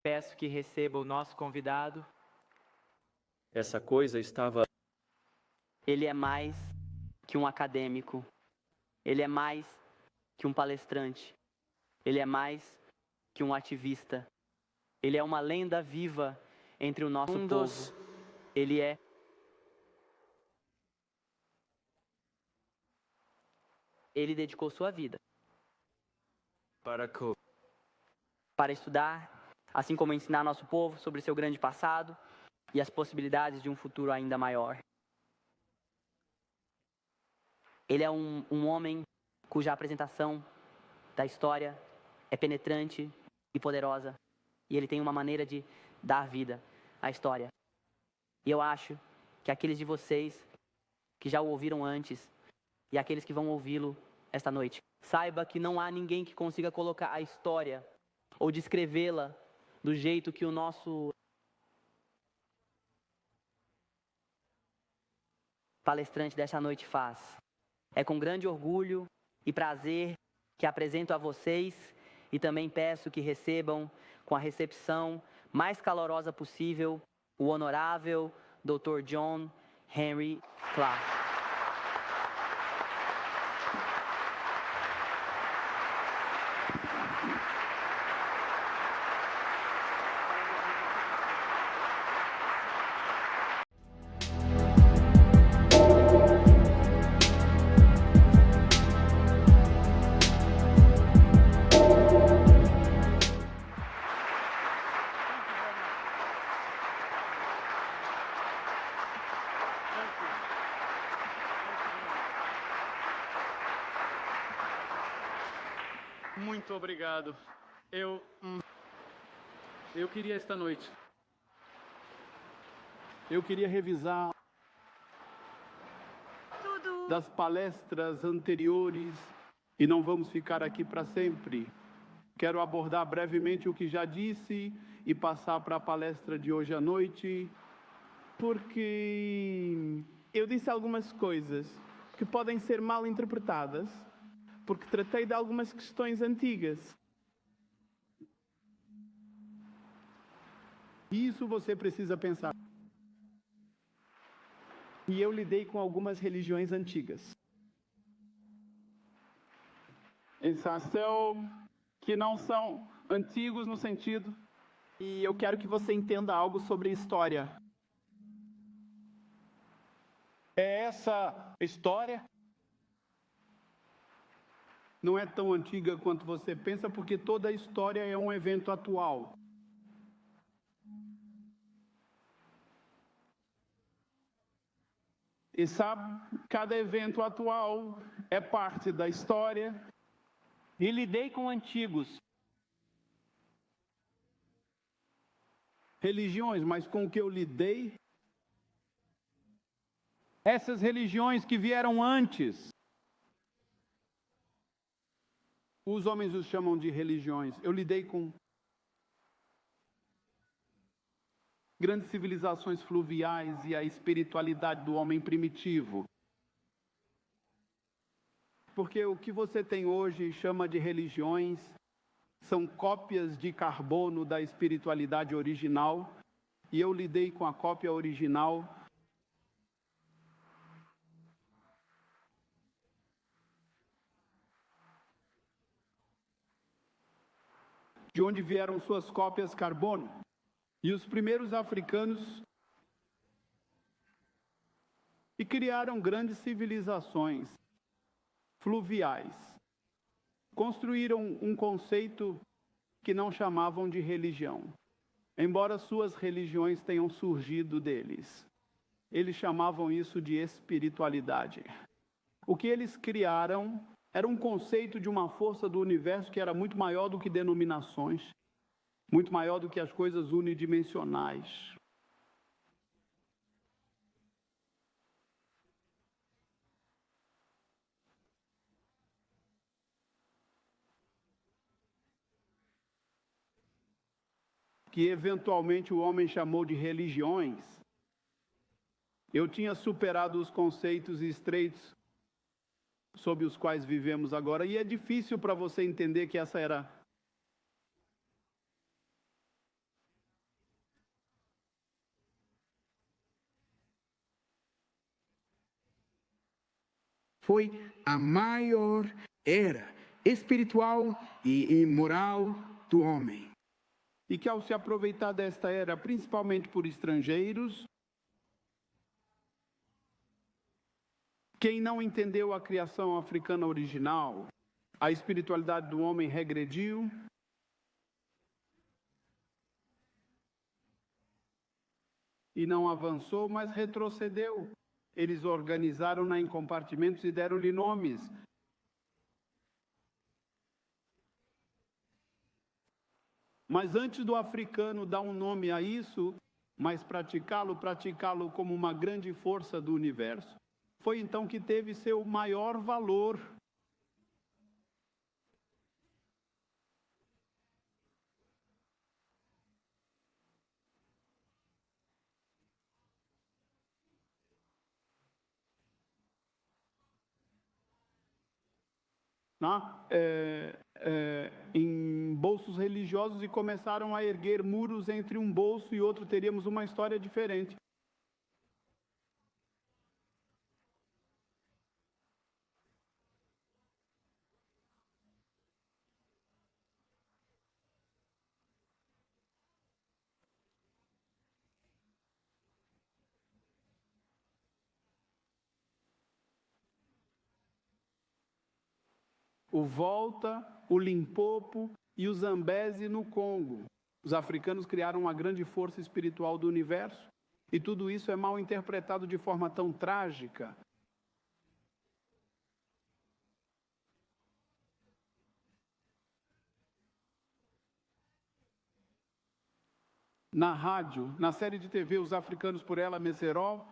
Peço que receba o nosso convidado. Essa coisa estava... Ele é mais que um acadêmico. Ele é mais que um palestrante. Ele é mais que um ativista. Ele é uma lenda viva entre o nosso povo. Ele é... Ele dedicou sua vida para estudar, assim como ensinar nosso povo sobre seu grande passado e as possibilidades de um futuro ainda maior. Ele é um homem cuja apresentação da história é penetrante e poderosa. E ele tem uma maneira de dar vida à história. E eu acho que aqueles de vocês que já o ouviram antes e aqueles que vão ouvi-lo esta noite, saiba que não há ninguém que consiga colocar a história ou descrevê-la do jeito que o nosso palestrante desta noite faz. É com grande orgulho e prazer que apresento a vocês e também peço que recebam com a recepção mais calorosa possível o honorável Dr. John Henry Clark. Muito obrigado. Eu queria esta noite. Eu queria revisar tudo das palestras anteriores e não vamos ficar aqui para sempre. Quero abordar brevemente o que já disse e passar para a palestra de hoje à noite, porque eu disse algumas coisas que podem ser mal interpretadas, porque tratei de algumas questões antigas. Isso você precisa pensar. E eu lidei com algumas religiões antigas. Sensação que não são antigos no sentido. E eu quero que você entenda algo sobre história. É essa história? Não é tão antiga quanto você pensa, porque toda a história é um evento atual. E sabe, cada evento atual é parte da história. E lidei com antigos. Religiões, mas com o que eu lidei? Essas religiões que vieram antes. Os homens os chamam de religiões. Eu lidei com grandes civilizações fluviais e a espiritualidade do homem primitivo. Porque o que você tem hoje chama de religiões são cópias de carbono da espiritualidade original, e eu lidei com a cópia original. De onde vieram suas cópias carbono. E os primeiros africanos e criaram grandes civilizações fluviais. Construíram um conceito que não chamavam de religião, embora suas religiões tenham surgido deles. Eles chamavam isso de espiritualidade. O que eles criaram era um conceito de uma força do universo que era muito maior do que denominações, muito maior do que as coisas unidimensionais. Que eventualmente o homem chamou de religiões. Eu tinha superado os conceitos estreitos sob os quais vivemos agora, e é difícil para você entender que essa era foi a maior era espiritual e moral do homem. E que ao se aproveitar desta era, principalmente por estrangeiros, quem não entendeu a criação africana original, a espiritualidade do homem regrediu, e não avançou, mas retrocedeu. Eles organizaram-na em compartimentos e deram-lhe nomes. Mas antes do africano dar um nome a isso, mas praticá-lo como uma grande força do universo, foi então que teve seu maior valor. Em bolsos religiosos e começaram a erguer muros entre um bolso e outro, teríamos uma história diferente. O Volta, o Limpopo e o Zambeze no Congo. Os africanos criaram uma grande força espiritual do universo e tudo isso é mal interpretado de forma tão trágica. Na rádio, na série de TV Os Africanos por Ela Messerol,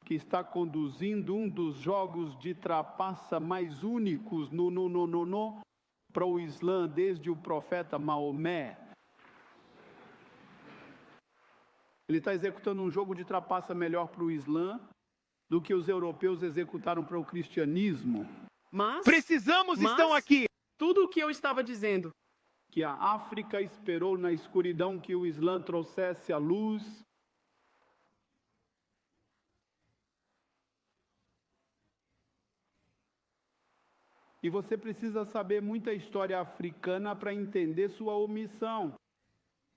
que está conduzindo um dos jogos de trapaça mais únicos para o Islã desde o profeta Maomé. Ele está executando um jogo de trapaça melhor para o Islã do que os europeus executaram para o cristianismo. Mas Estão aqui. tudo o que eu estava dizendo, Que a África esperou na escuridão que o Islã trouxesse a luz. E você precisa saber muita história africana para entender sua omissão.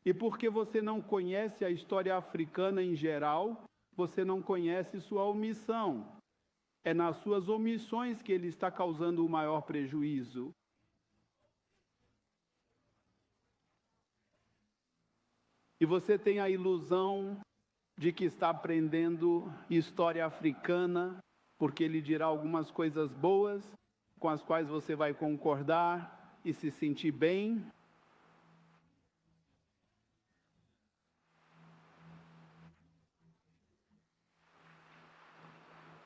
E porque você não conhece a história africana em geral, você não conhece sua omissão. É nas suas omissões que ele está causando o maior prejuízo. E você tem a ilusão de que está aprendendo história africana, porque ele dirá algumas coisas boas, com as quais você vai concordar e se sentir bem.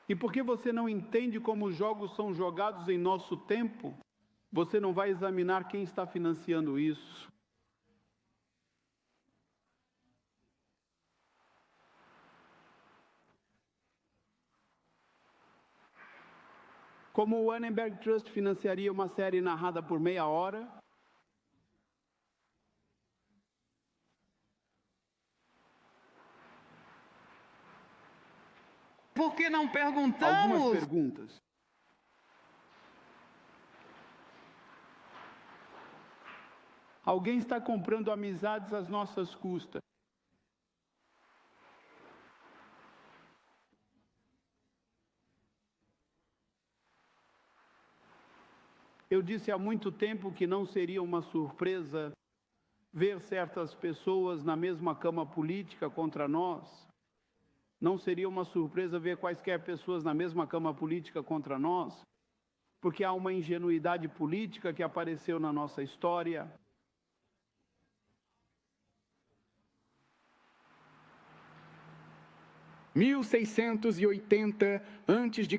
E porque você não entende como os jogos são jogados em nosso tempo, você não vai examinar quem está financiando isso. Como o Annenberg Trust financiaria uma série narrada por meia hora? Por que não Algumas perguntamos? perguntas. Alguém está comprando amizades às nossas custas. Eu disse há muito tempo que não seria uma surpresa ver certas pessoas na mesma cama política contra nós. Não seria uma surpresa ver quaisquer pessoas na mesma cama política contra nós, porque há uma ingenuidade política que apareceu na nossa história. Em 1680 a.C.,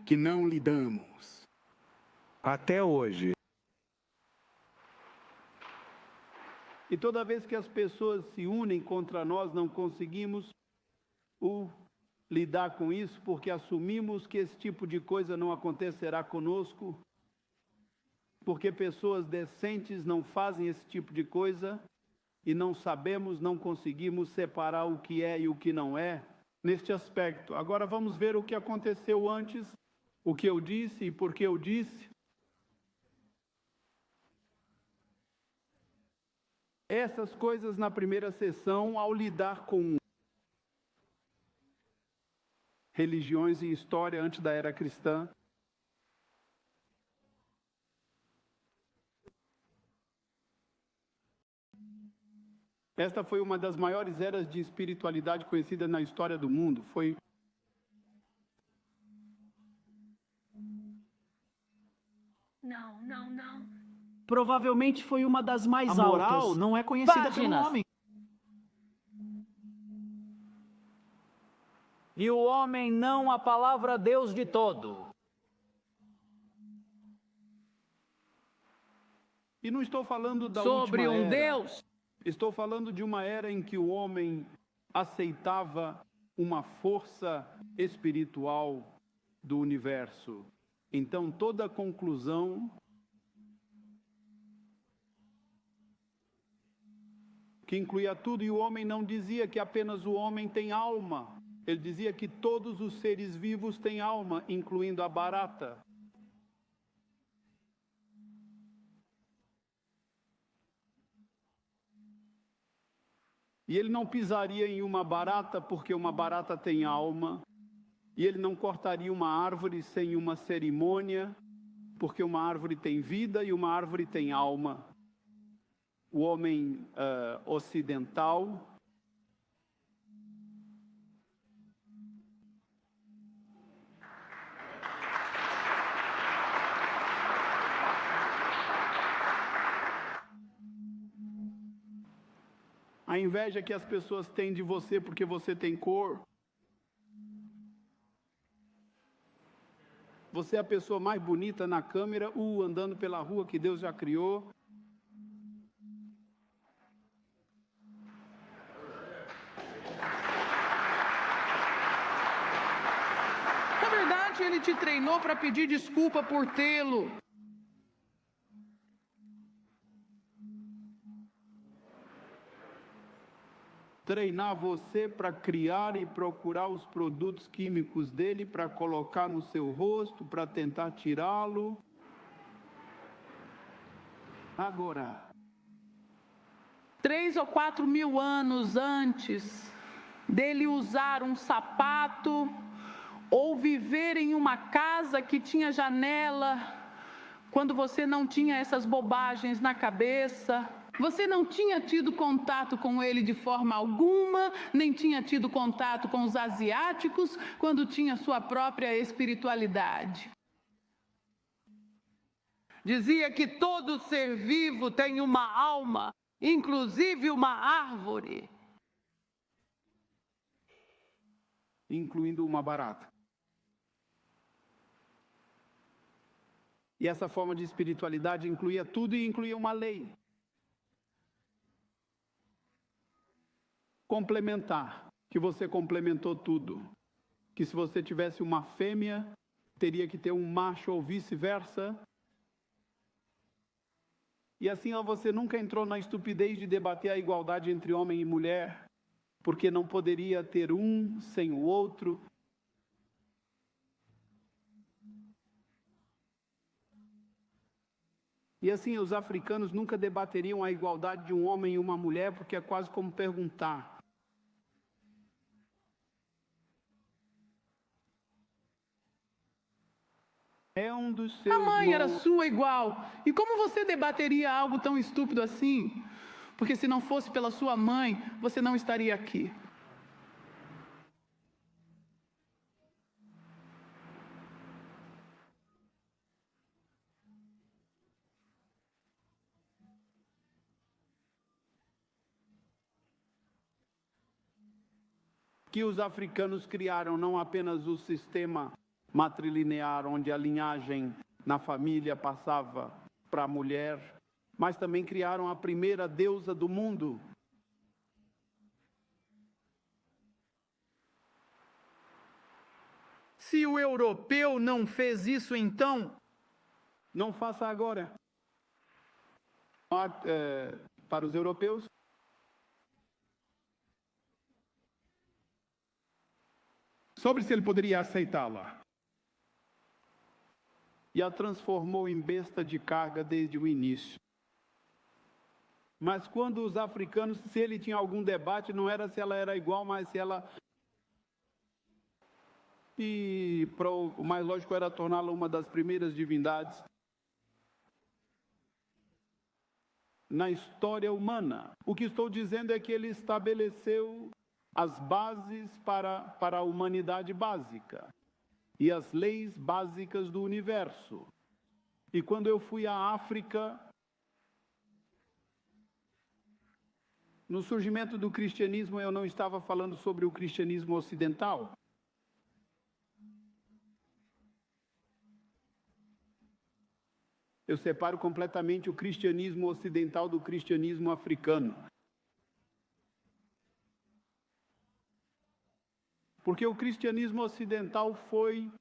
que não lidamos. Até hoje. E toda vez que as pessoas se unem contra nós, não conseguimos lidar com isso, porque assumimos que esse tipo de coisa não acontecerá conosco, porque pessoas decentes não fazem esse tipo de coisa, e não sabemos, não conseguimos separar o que é e o que não é. neste aspecto. Agora vamos ver o que aconteceu antes, o que eu disse e por que eu disse. Essas coisas na primeira sessão, ao lidar com religiões e história antes da era cristã. Esta foi uma das maiores eras de espiritualidade conhecida na história do mundo. Não. Provavelmente foi uma das mais A moral altas. não é conhecida pelo Páginas. homem. E o homem não a palavra Deus de todo. E não estou falando da Sobre última um era. Deus. Estou falando de uma era em que o homem aceitava uma força espiritual do universo. Então, toda a conclusão que incluía tudo, e o homem não dizia que apenas o homem tem alma. Ele dizia que todos os seres vivos têm alma, incluindo a barata. E ele não pisaria em uma barata porque uma barata tem alma. E ele não cortaria uma árvore sem uma cerimônia, porque uma árvore tem vida e uma árvore tem alma. O homem ocidental a inveja que as pessoas têm de você porque você tem cor. Você é a pessoa mais bonita na câmera, andando pela rua que Deus já criou. Na verdade, ele te treinou para pedir desculpa por tê-lo. Treinar você para criar e procurar os produtos químicos dele, para colocar no seu rosto, para tentar tirá-lo. Agora, 3 ou 4 mil anos antes dele usar um sapato ou viver em uma casa que tinha janela, quando você não tinha essas bobagens na cabeça, você não tinha tido contato com ele de forma alguma, nem tinha tido contato com os asiáticos quando tinha sua própria espiritualidade. Dizia que todo ser vivo tem uma alma, inclusive uma árvore. incluindo uma barata. E essa forma de espiritualidade incluía tudo e incluía uma lei complementar, que você complementou tudo. Que se você tivesse uma fêmea, teria que ter um macho ou vice-versa. E assim você nunca entrou na estupidez de debater a igualdade entre homem e mulher, porque não poderia ter um sem o outro. E assim, os africanos nunca debateriam a igualdade de um homem e uma mulher, porque é quase como perguntar: é um dos seus A mãe era irmãos. sua igual. E como você debateria algo tão estúpido assim? Porque se não fosse pela sua mãe, você não estaria aqui. Que os africanos criaram não apenas o sistema matrilinear, onde a linhagem na família passava para a mulher, mas também criaram a primeira deusa do mundo. Se o europeu não fez isso, então, Não faça agora. Para os europeus, sobre se ele poderia aceitá-la. E a transformou em besta de carga desde o início. Mas quando os africanos, se ele tinha algum debate, não era se ela era igual, mas se ela... E o mais lógico era torná-la uma das primeiras divindades na história humana. O que estou dizendo é que ele estabeleceu as bases para a humanidade básica e as leis básicas do universo. E quando eu fui à África, no surgimento do cristianismo, eu não estava falando sobre o cristianismo ocidental. Eu separo completamente o cristianismo ocidental do cristianismo africano. Porque o cristianismo ocidental foi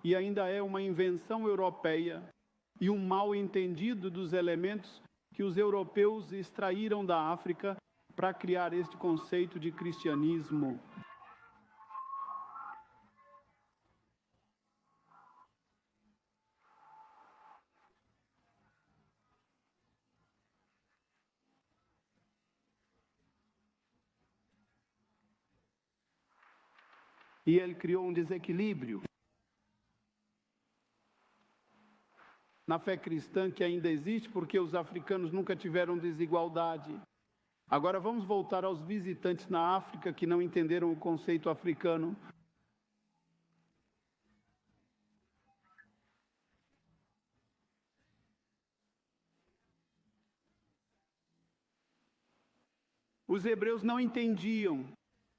e ainda é uma invenção europeia e um mal entendido dos elementos que os europeus extraíram da África para criar este conceito de cristianismo. E ele criou um desequilíbrio na fé cristã que ainda existe, porque os africanos nunca tiveram desigualdade. Agora vamos voltar aos visitantes na África que não entenderam o conceito africano. Os hebreus não entendiam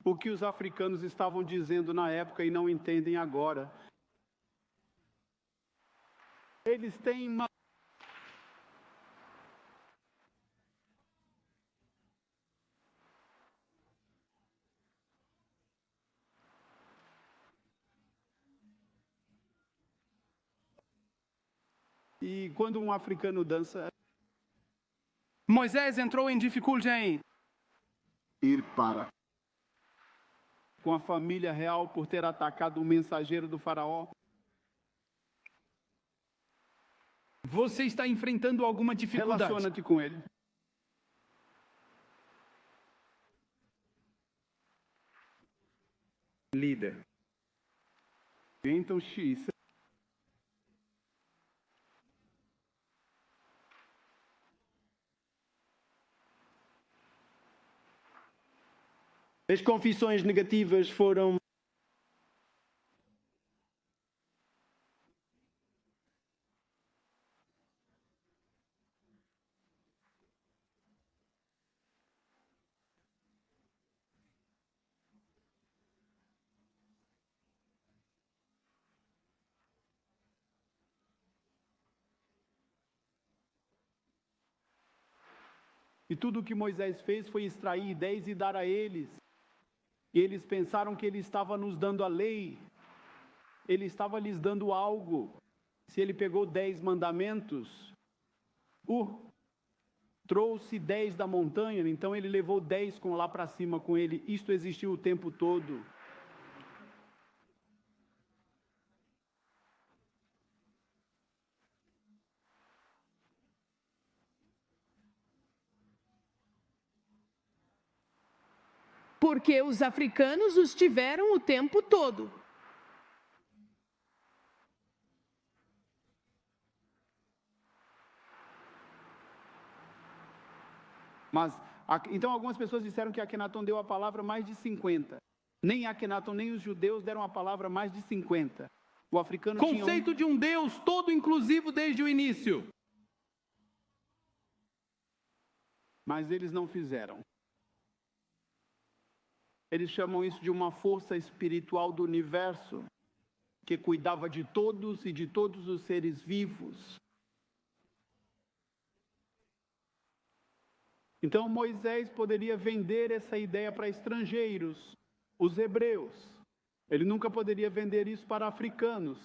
o que os africanos estavam dizendo na época e não entendem agora. Eles têm uma... E quando um africano dança... Moisés entrou em dificuldade Ir para. com a família real por ter atacado o mensageiro do faraó. Você está enfrentando alguma dificuldade? Relaciona-te com ele. Líder. Então, X. As confissões negativas foram E tudo o que Moisés fez foi extrair 10 e dar a eles. E eles pensaram que ele estava nos dando a lei. Ele estava lhes dando algo. Se ele pegou 10 mandamentos, trouxe 10 da montanha, então ele levou 10 lá para cima com ele. Isto existiu o tempo todo. Porque os africanos os tiveram o tempo todo. Mas, então algumas pessoas disseram que Akenaton deu a palavra mais de 50. Nem Akenaton, nem os judeus deram a palavra mais de 50. O africano Conceito de um Deus todo inclusivo desde o início. Mas eles não fizeram. Eles chamam isso de uma força espiritual do universo, que cuidava de todos e de todos os seres vivos. Então Moisés poderia vender essa ideia para estrangeiros, os hebreus. Ele nunca poderia vender isso para africanos,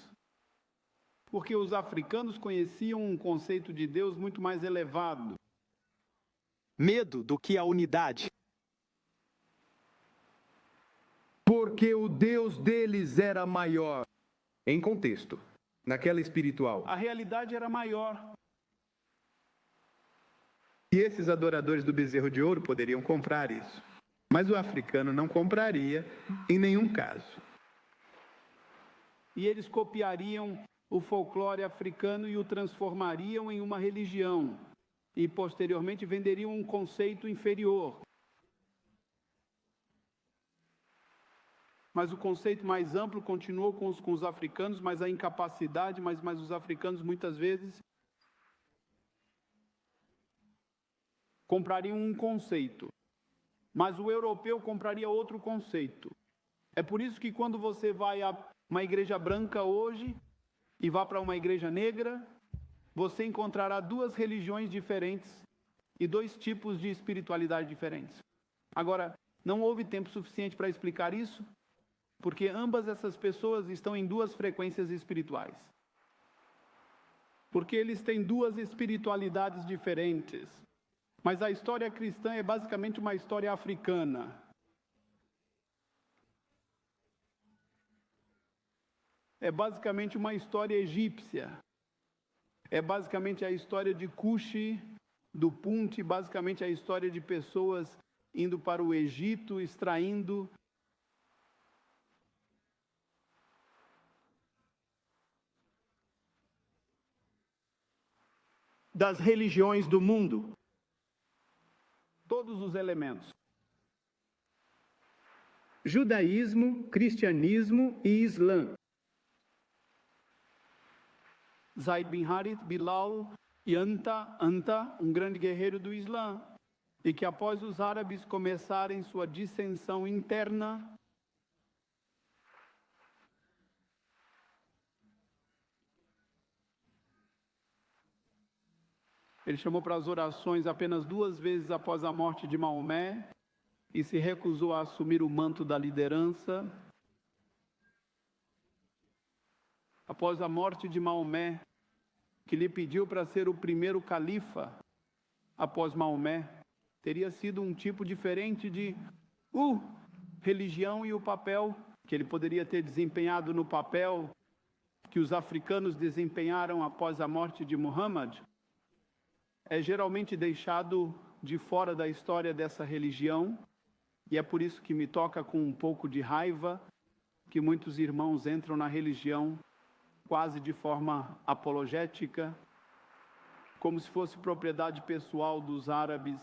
porque os africanos conheciam um conceito de Deus muito mais elevado. Medo do que a unidade. Por porque o Deus deles era maior. Em contexto, naquela espiritual, A realidade era maior. E esses adoradores do bezerro de ouro poderiam comprar isso. Mas o africano não compraria em nenhum caso. E eles copiariam o folclore africano e o transformariam em uma religião. E, posteriormente, venderiam um conceito inferior. Mas o conceito mais amplo continuou com os africanos, mas a incapacidade, mas os africanos, muitas vezes, comprariam um conceito. Mas o europeu compraria outro conceito. É por isso que quando você vai a uma igreja branca hoje e vá para uma igreja negra, você encontrará duas religiões diferentes e dois tipos de espiritualidade diferentes. Agora, não houve tempo suficiente para explicar isso, porque ambas essas pessoas estão em duas frequências espirituais. Porque eles têm duas espiritualidades diferentes. Mas a história cristã é basicamente uma história africana. É basicamente uma história egípcia. É basicamente a história de Cuxi, do Punt, basicamente a história de pessoas indo para o Egito, extraindo Das religiões do mundo. todos os elementos. Judaísmo, cristianismo e islã. Zaid bin Harith, Bilal e Anta, um grande guerreiro do Islã, e que após os árabes começarem sua dissensão interna, ele chamou para as orações apenas 2 vezes após a morte de Maomé e se recusou a assumir o manto da liderança. Após a morte de Maomé, que lhe pediu para ser o primeiro califa após Maomé, teria sido um tipo diferente de religião e o papel que ele poderia ter desempenhado no papel que os africanos desempenharam após a morte de Muhammad, é geralmente deixado de fora da história dessa religião, e é por isso que me toca com um pouco de raiva que muitos irmãos entram na religião quase de forma apologética, como se fosse propriedade pessoal dos árabes,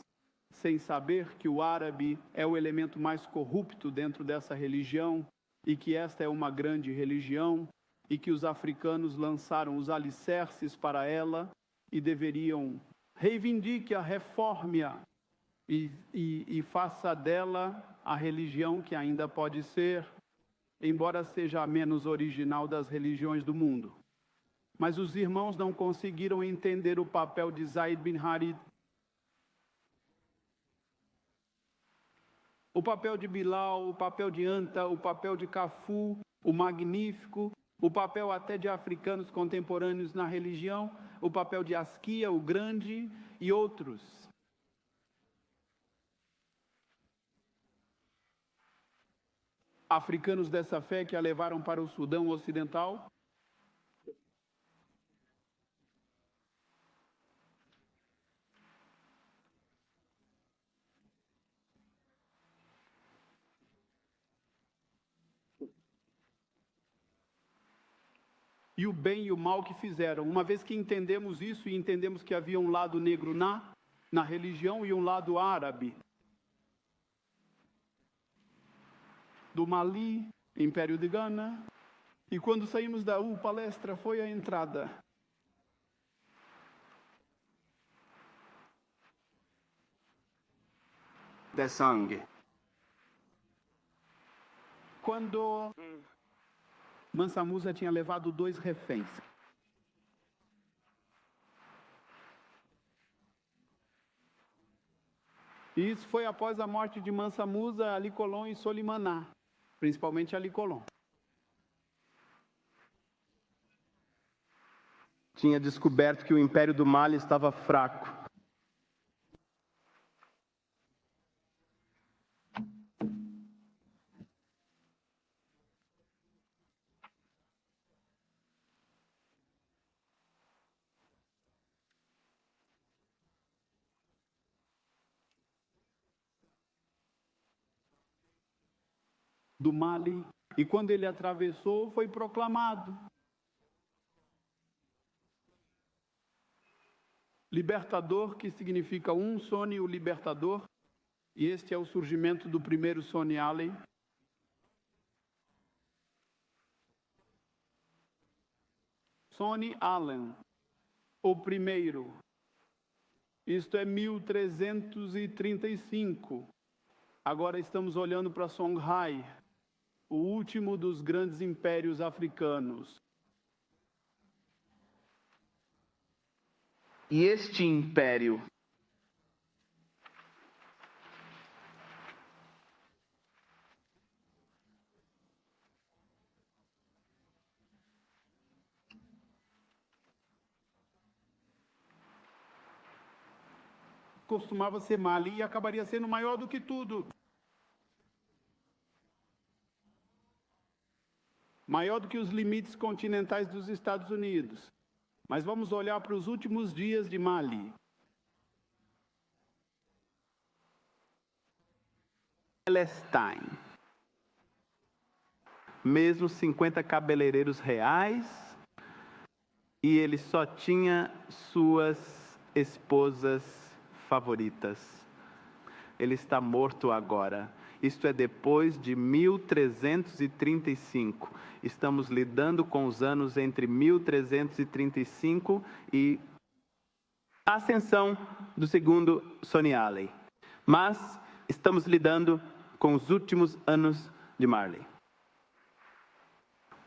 sem saber que o árabe é o elemento mais corrupto dentro dessa religião e que esta é uma grande religião e que os africanos lançaram os alicerces para ela e deveriam reivindique-a, reforme-a e faça dela a religião que ainda pode ser, embora seja a menos original das religiões do mundo. Mas os irmãos não conseguiram entender o papel de Zaid bin Harith, o papel de Bilal, o papel de Anta, o papel de Cafu, o Magnífico, o papel até de africanos contemporâneos na religião, o papel de Asquia, o Grande e outros. Africanos dessa fé que a levaram para o Sudão Ocidental. E o bem e o mal que fizeram. Uma vez que entendemos isso e entendemos que havia um lado negro na religião e um lado árabe, do Mali, Império de Gana, e quando saímos da palestra foi a entrada. De sangue. Quando Mansa Musa tinha levado 2 reféns. E isso foi após a morte de Mansa Musa, Ali Colón e Solimaná, principalmente Ali Colón. Tinha descoberto que o Império do Mali estava fraco. do Mali. E quando ele atravessou, foi proclamado libertador, que significa Sony, o libertador. E este é o surgimento do primeiro Sonny Alley. Sonny Allen, o primeiro. Isto é 1335. Agora estamos olhando para Songhai, o último dos grandes impérios africanos. E este império costumava ser Mali e acabaria sendo maior do que tudo. Maior do que os limites continentais dos Estados Unidos. Mas vamos olhar para os últimos dias de Mali. Palestine. Mesmo 50 cabeleireiros reais, e ele só tinha suas esposas favoritas. Ele está morto agora. Isto é depois de 1335. Estamos lidando com os anos entre 1335 e a ascensão do segundo Sonny Alley. Mas estamos lidando com os últimos anos de Marley.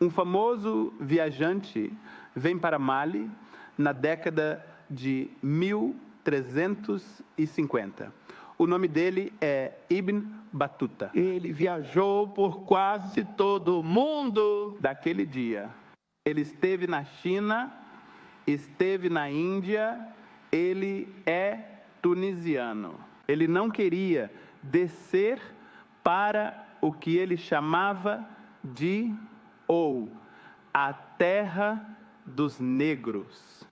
Um famoso viajante vem para Mali na década de 1350. O nome dele é Ibn Battuta. ele viajou por quase todo o mundo. Daquele dia, ele esteve na China, esteve na Índia, ele é tunisiano. Ele não queria descer para o que ele chamava de a terra dos negros.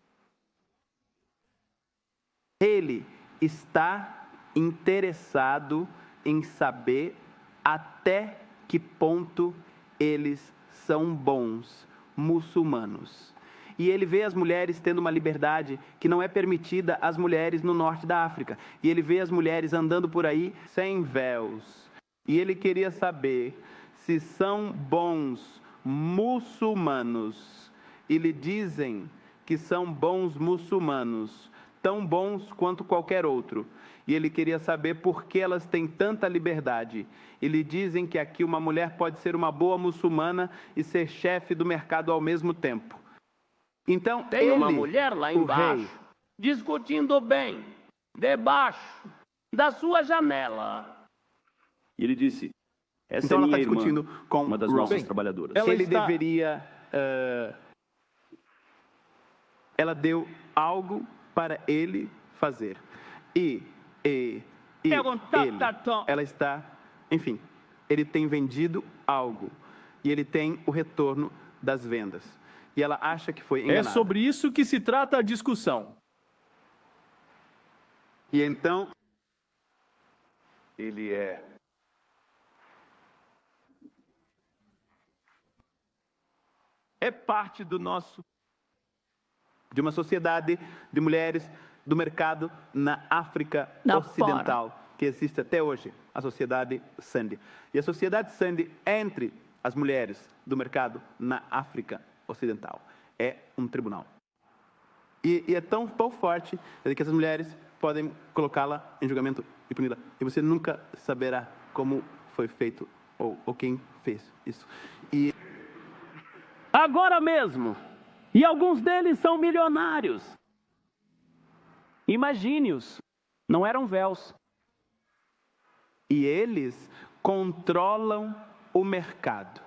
Ele está interessado em saber até que ponto eles são bons muçulmanos. E ele vê as mulheres tendo uma liberdade que não é permitida às mulheres no norte da África. E ele vê as mulheres andando por aí sem véus. E ele queria saber se são bons muçulmanos. E lhe dizem que são bons muçulmanos, tão bons quanto qualquer outro. E ele queria saber por que elas têm tanta liberdade. E lhe dizem que aqui uma mulher pode ser uma boa muçulmana e ser chefe do mercado ao mesmo tempo. Então, tem uma mulher lá embaixo, discutindo bem, debaixo da sua janela. E ele disse, essa então é ela minha está discutindo irmã, com uma das nossas trabalhadoras. Ele deveria... ela deu algo para ele fazer. Ela está... Enfim, ele tem vendido algo. E ele tem o retorno das vendas. E ela acha que foi enganada. É sobre isso que se trata a discussão. E então... Ele é... parte do nosso... de uma sociedade de mulheres do mercado na África Ocidental, que existe até hoje, a sociedade Sandy. E a sociedade Sandy, entre as mulheres do mercado na África Ocidental, é um tribunal. E é tão forte que essas mulheres podem colocá-la em julgamento e puni-la. E você nunca saberá como foi feito ou quem fez isso. E... agora mesmo. E alguns deles são milionários. Imagine-os. Não eram véus. E eles controlam o mercado.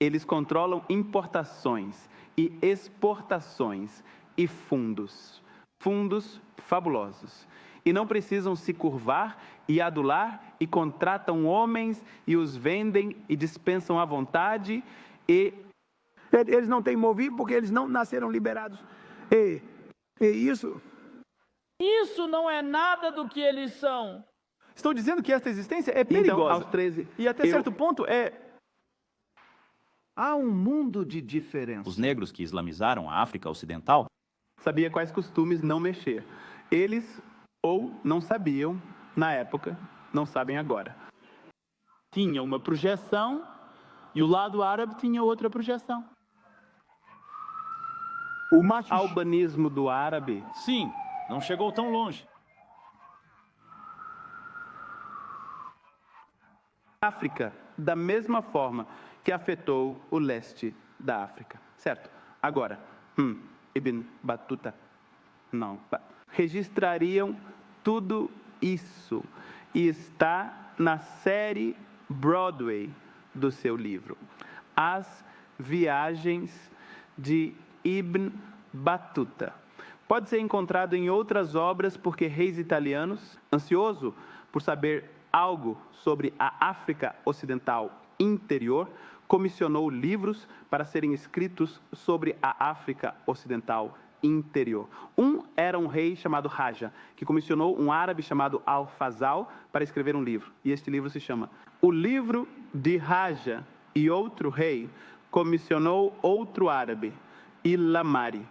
Eles controlam importações e exportações e fundos. Fundos fabulosos. E não precisam se curvar e adular e contratam homens e os vendem e dispensam à vontade e... eles não têm movido porque eles não nasceram liberados. E isso... Isso não é nada do que eles são. Estou dizendo que esta existência é perigosa. Então, aos 13, e até certo ponto é Há um mundo de diferença. Os negros que islamizaram a África Ocidental sabia quais costumes não mexer. Eles ou não sabiam na época, não sabem agora. Tinha uma projeção e o lado árabe tinha outra projeção. O albanismo do árabe... Sim, não chegou tão longe. África, da mesma forma que afetou o leste da África, certo? Agora, Ibn Battuta, não, registrariam tudo isso e está na série Broadway do seu livro, As Viagens de Ibn Battuta. Pode ser encontrado em outras obras porque reis italianos, ansioso por saber algo sobre a África Ocidental interior, comissionou livros para serem escritos sobre a África Ocidental interior. Era um rei chamado Raja, que comissionou um árabe chamado Al-Fazal para escrever um livro. E este livro se chama O Livro de Raja. E outro rei comissionou outro árabe, Ilamari.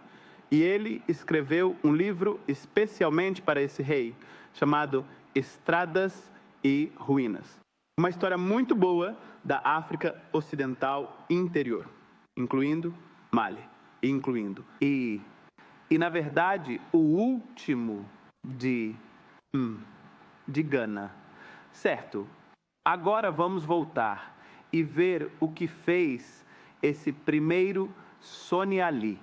E ele escreveu um livro especialmente para esse rei, chamado Estradas e Ruínas. Uma história muito boa da África Ocidental interior, incluindo Mali, E na verdade, o último de Gana. Certo, agora vamos voltar e ver o que fez esse primeiro Soni Ali.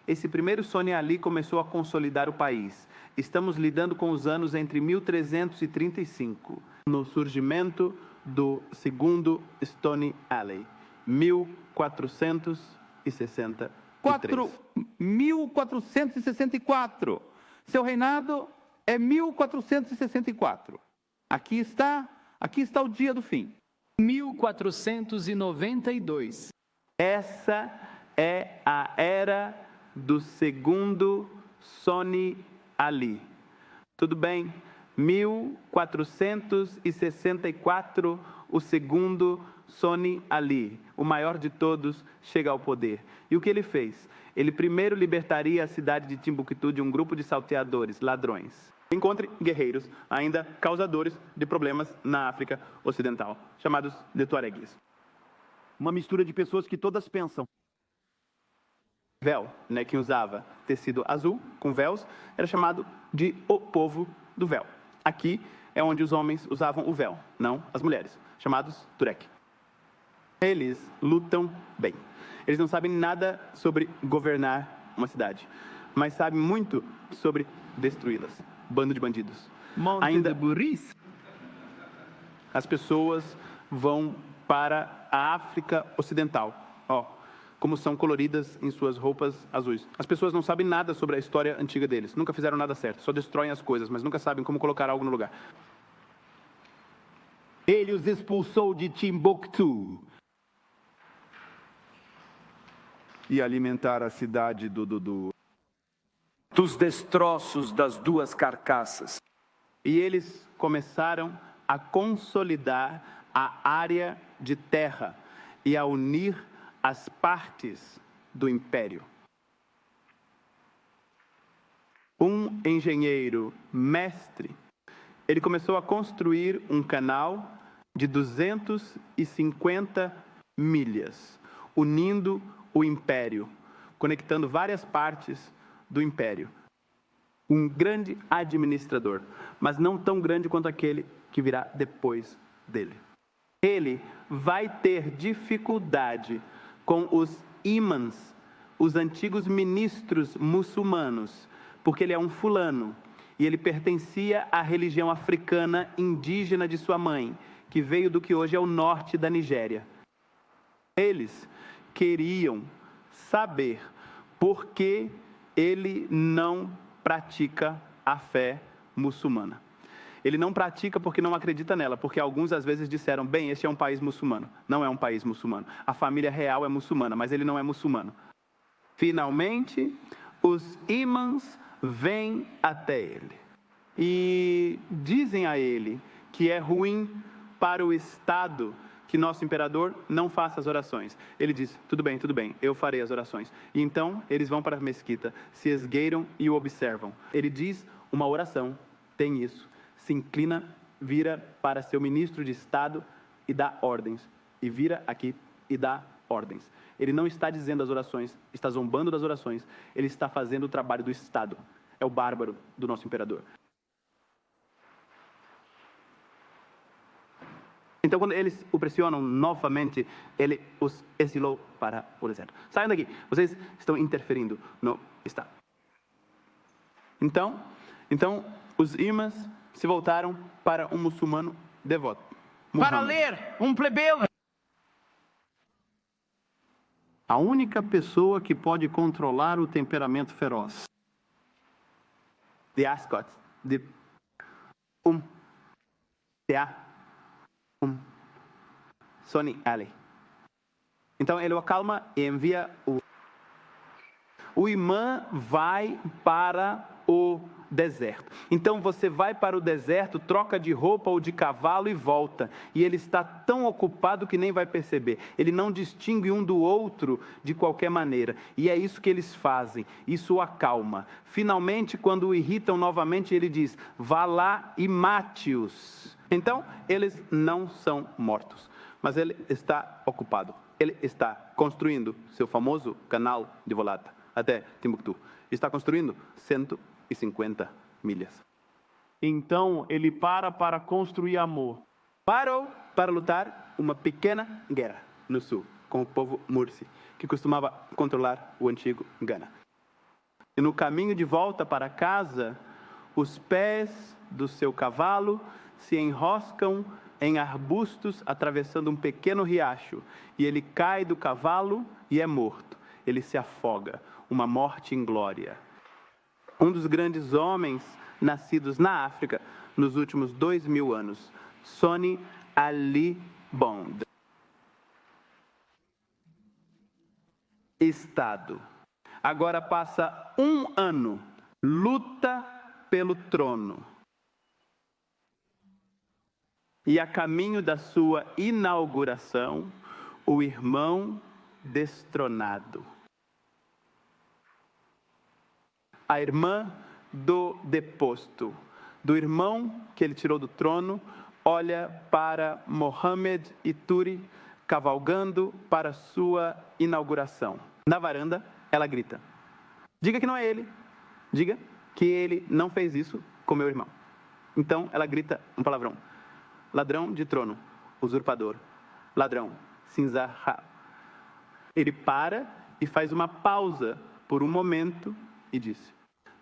Esse primeiro Soni Ali começou a consolidar o país. Estamos lidando com os anos entre 1335, no surgimento do segundo Soni Ali, 1463. 1464. Seu reinado é 1464. Aqui está o dia do fim. 1492. Essa é a era do segundo Soni Ali. Tudo bem? 1464, o segundo Soni Ali, o maior de todos, chega ao poder. E o que ele fez? Ele primeiro libertaria a cidade de Timbuktu de um grupo de salteadores, ladrões. Encontre guerreiros, ainda causadores de problemas na África Ocidental, chamados de Tuaregues. Uma mistura de pessoas que todas pensam. Véu, né, que usava tecido azul com véus, era chamado de o povo do véu. Aqui é onde os homens usavam o véu, não as mulheres, chamados Turek. Eles lutam bem. Eles não sabem nada sobre governar uma cidade, mas sabem muito sobre destruí-las. Bando de bandidos. Ainda burrice. As pessoas vão para a África Ocidental. Como são coloridas em suas roupas azuis. As pessoas não sabem nada sobre a história antiga deles. Nunca fizeram nada certo. Só destroem as coisas, mas nunca sabem como colocar algo no lugar. Ele os expulsou de Timbuktu. E alimentar a cidade dos destroços das duas carcaças. E eles começaram a consolidar a área de terra e a unir as partes do império. Um engenheiro mestre, ele começou a construir um canal de 250 milhas, unindo o império, conectando várias partes do império. Um grande administrador, mas não tão grande quanto aquele que virá depois dele. Ele vai ter dificuldade com os imãs, os antigos ministros muçulmanos, porque ele é um fulano e ele pertencia à religião africana indígena de sua mãe, que veio do que hoje é o norte da Nigéria. Eles queriam saber por que ele não pratica a fé muçulmana. Ele não pratica porque não acredita nela, porque alguns às vezes disseram, bem, este é um país muçulmano. Não é um país muçulmano. A família real é muçulmana, mas ele não é muçulmano. Finalmente, os imãs vêm até ele e dizem a ele que é ruim para o Estado que nosso imperador não faça as orações. Ele diz, tudo bem, eu farei as orações. E então eles vão para a mesquita, se esgueiram e o observam. Ele diz uma oração, tem isso, se inclina, vira para seu ministro de Estado e dá ordens. E vira aqui e dá ordens. Ele não está dizendo as orações, está zombando das orações, ele está fazendo o trabalho do Estado. É o bárbaro do nosso imperador. Então, quando eles o pressionam novamente, ele os exilou para o deserto. Saiam daqui, vocês estão interferindo no Estado. Então os imãs se voltaram para um muçulmano devoto. Para Muhammad. ler, um plebeu. A única pessoa que pode controlar o temperamento feroz. The Ascot, de Sonny Ali. Então ele o acalma e envia o imã vai para o deserto. Então você vai para o deserto, troca de roupa ou de cavalo e volta. E ele está tão ocupado que nem vai perceber. Ele não distingue um do outro de qualquer maneira. E é isso que eles fazem. Isso o acalma. Finalmente, quando o irritam novamente, ele diz, vá lá e mate-os. Então, eles não são mortos. Mas ele está ocupado. Ele está construindo seu famoso canal de volata até Timbuktu. Está construindo 150 milhas. Então ele para construir amor. Parou para lutar uma pequena guerra no sul com o povo Mursi, que costumava controlar o antigo Ghana. E no caminho de volta para casa, os pés do seu cavalo se enroscam em arbustos atravessando um pequeno riacho, e ele cai do cavalo e é morto. Ele se afoga, uma morte inglória. Um dos grandes homens nascidos na África nos últimos 2000 anos, Sonny Ali Bond. Estado. Agora passa um ano, luta pelo trono. E a caminho da sua inauguração, o irmão destronado. A irmã do deposto, do irmão que ele tirou do trono, olha para Mohammed Ituri cavalgando para sua inauguração. Na varanda, ela grita, diga que não é ele, diga que ele não fez isso com meu irmão. Então ela grita um palavrão, ladrão de trono, usurpador, ladrão, Sinzarra. Ele para e faz uma pausa por um momento e disse,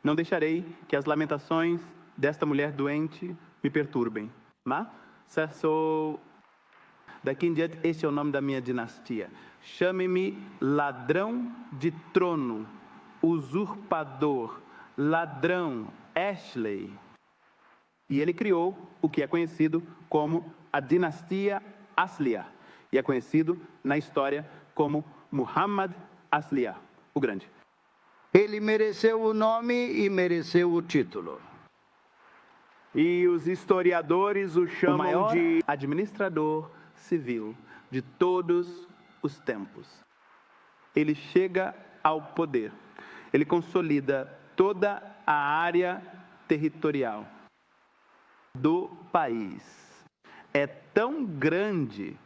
não deixarei que as lamentações desta mulher doente me perturbem. Mas, daqui em diante, este é o nome da minha dinastia. Chame-me ladrão de trono, usurpador, ladrão, Ashley. E ele criou o que é conhecido como a dinastia Asliya. E é conhecido na história como Muhammad Asliya, o Grande. Ele mereceu o nome e mereceu o título. E os historiadores o chamam o maior de administrador civil de todos os tempos. Ele chega ao poder. Ele consolida toda a área territorial do país. É tão grande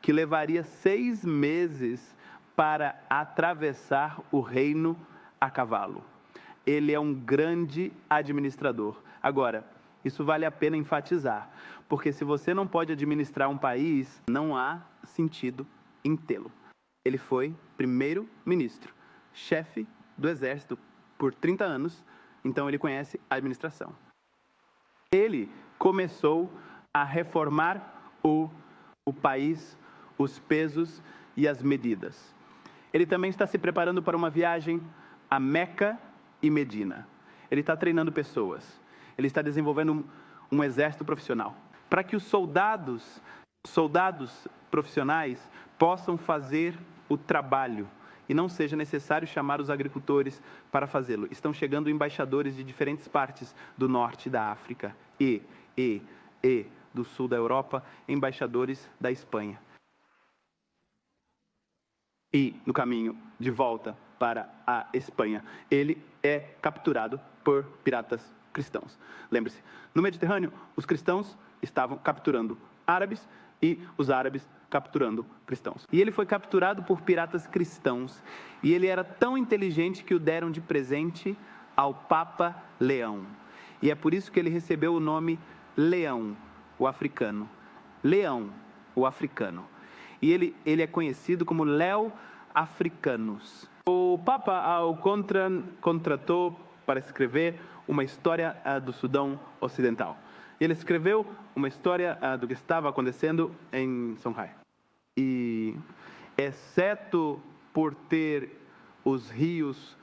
que levaria 6 meses para atravessar o reino a cavalo. Ele é um grande administrador. Agora, isso vale a pena enfatizar, porque se você não pode administrar um país, não há sentido em tê-lo. Ele foi primeiro-ministro, chefe do exército por 30 anos, então ele conhece a administração. Ele começou a reformar o país, os pesos e as medidas. Ele também está se preparando para uma viagem a Meca e Medina. Ele está treinando pessoas. Ele está desenvolvendo um exército profissional. Para que os soldados profissionais possam fazer o trabalho e não seja necessário chamar os agricultores para fazê-lo. Estão chegando embaixadores de diferentes partes do norte da África e do sul da Europa, embaixadores da Espanha. E no caminho de volta para a Espanha, ele é capturado por piratas cristãos. Lembre-se, no Mediterrâneo, os cristãos estavam capturando árabes e os árabes capturando cristãos. E ele foi capturado por piratas cristãos. E ele era tão inteligente que o deram de presente ao Papa Leão. E é por isso que ele recebeu o nome Leão, o africano. Leão, o africano. E ele é conhecido como Leo Africanus. O Papa o contratou para escrever uma história do Sudão Ocidental. Ele escreveu uma história do que estava acontecendo em Songhai. E, exceto por ter os rios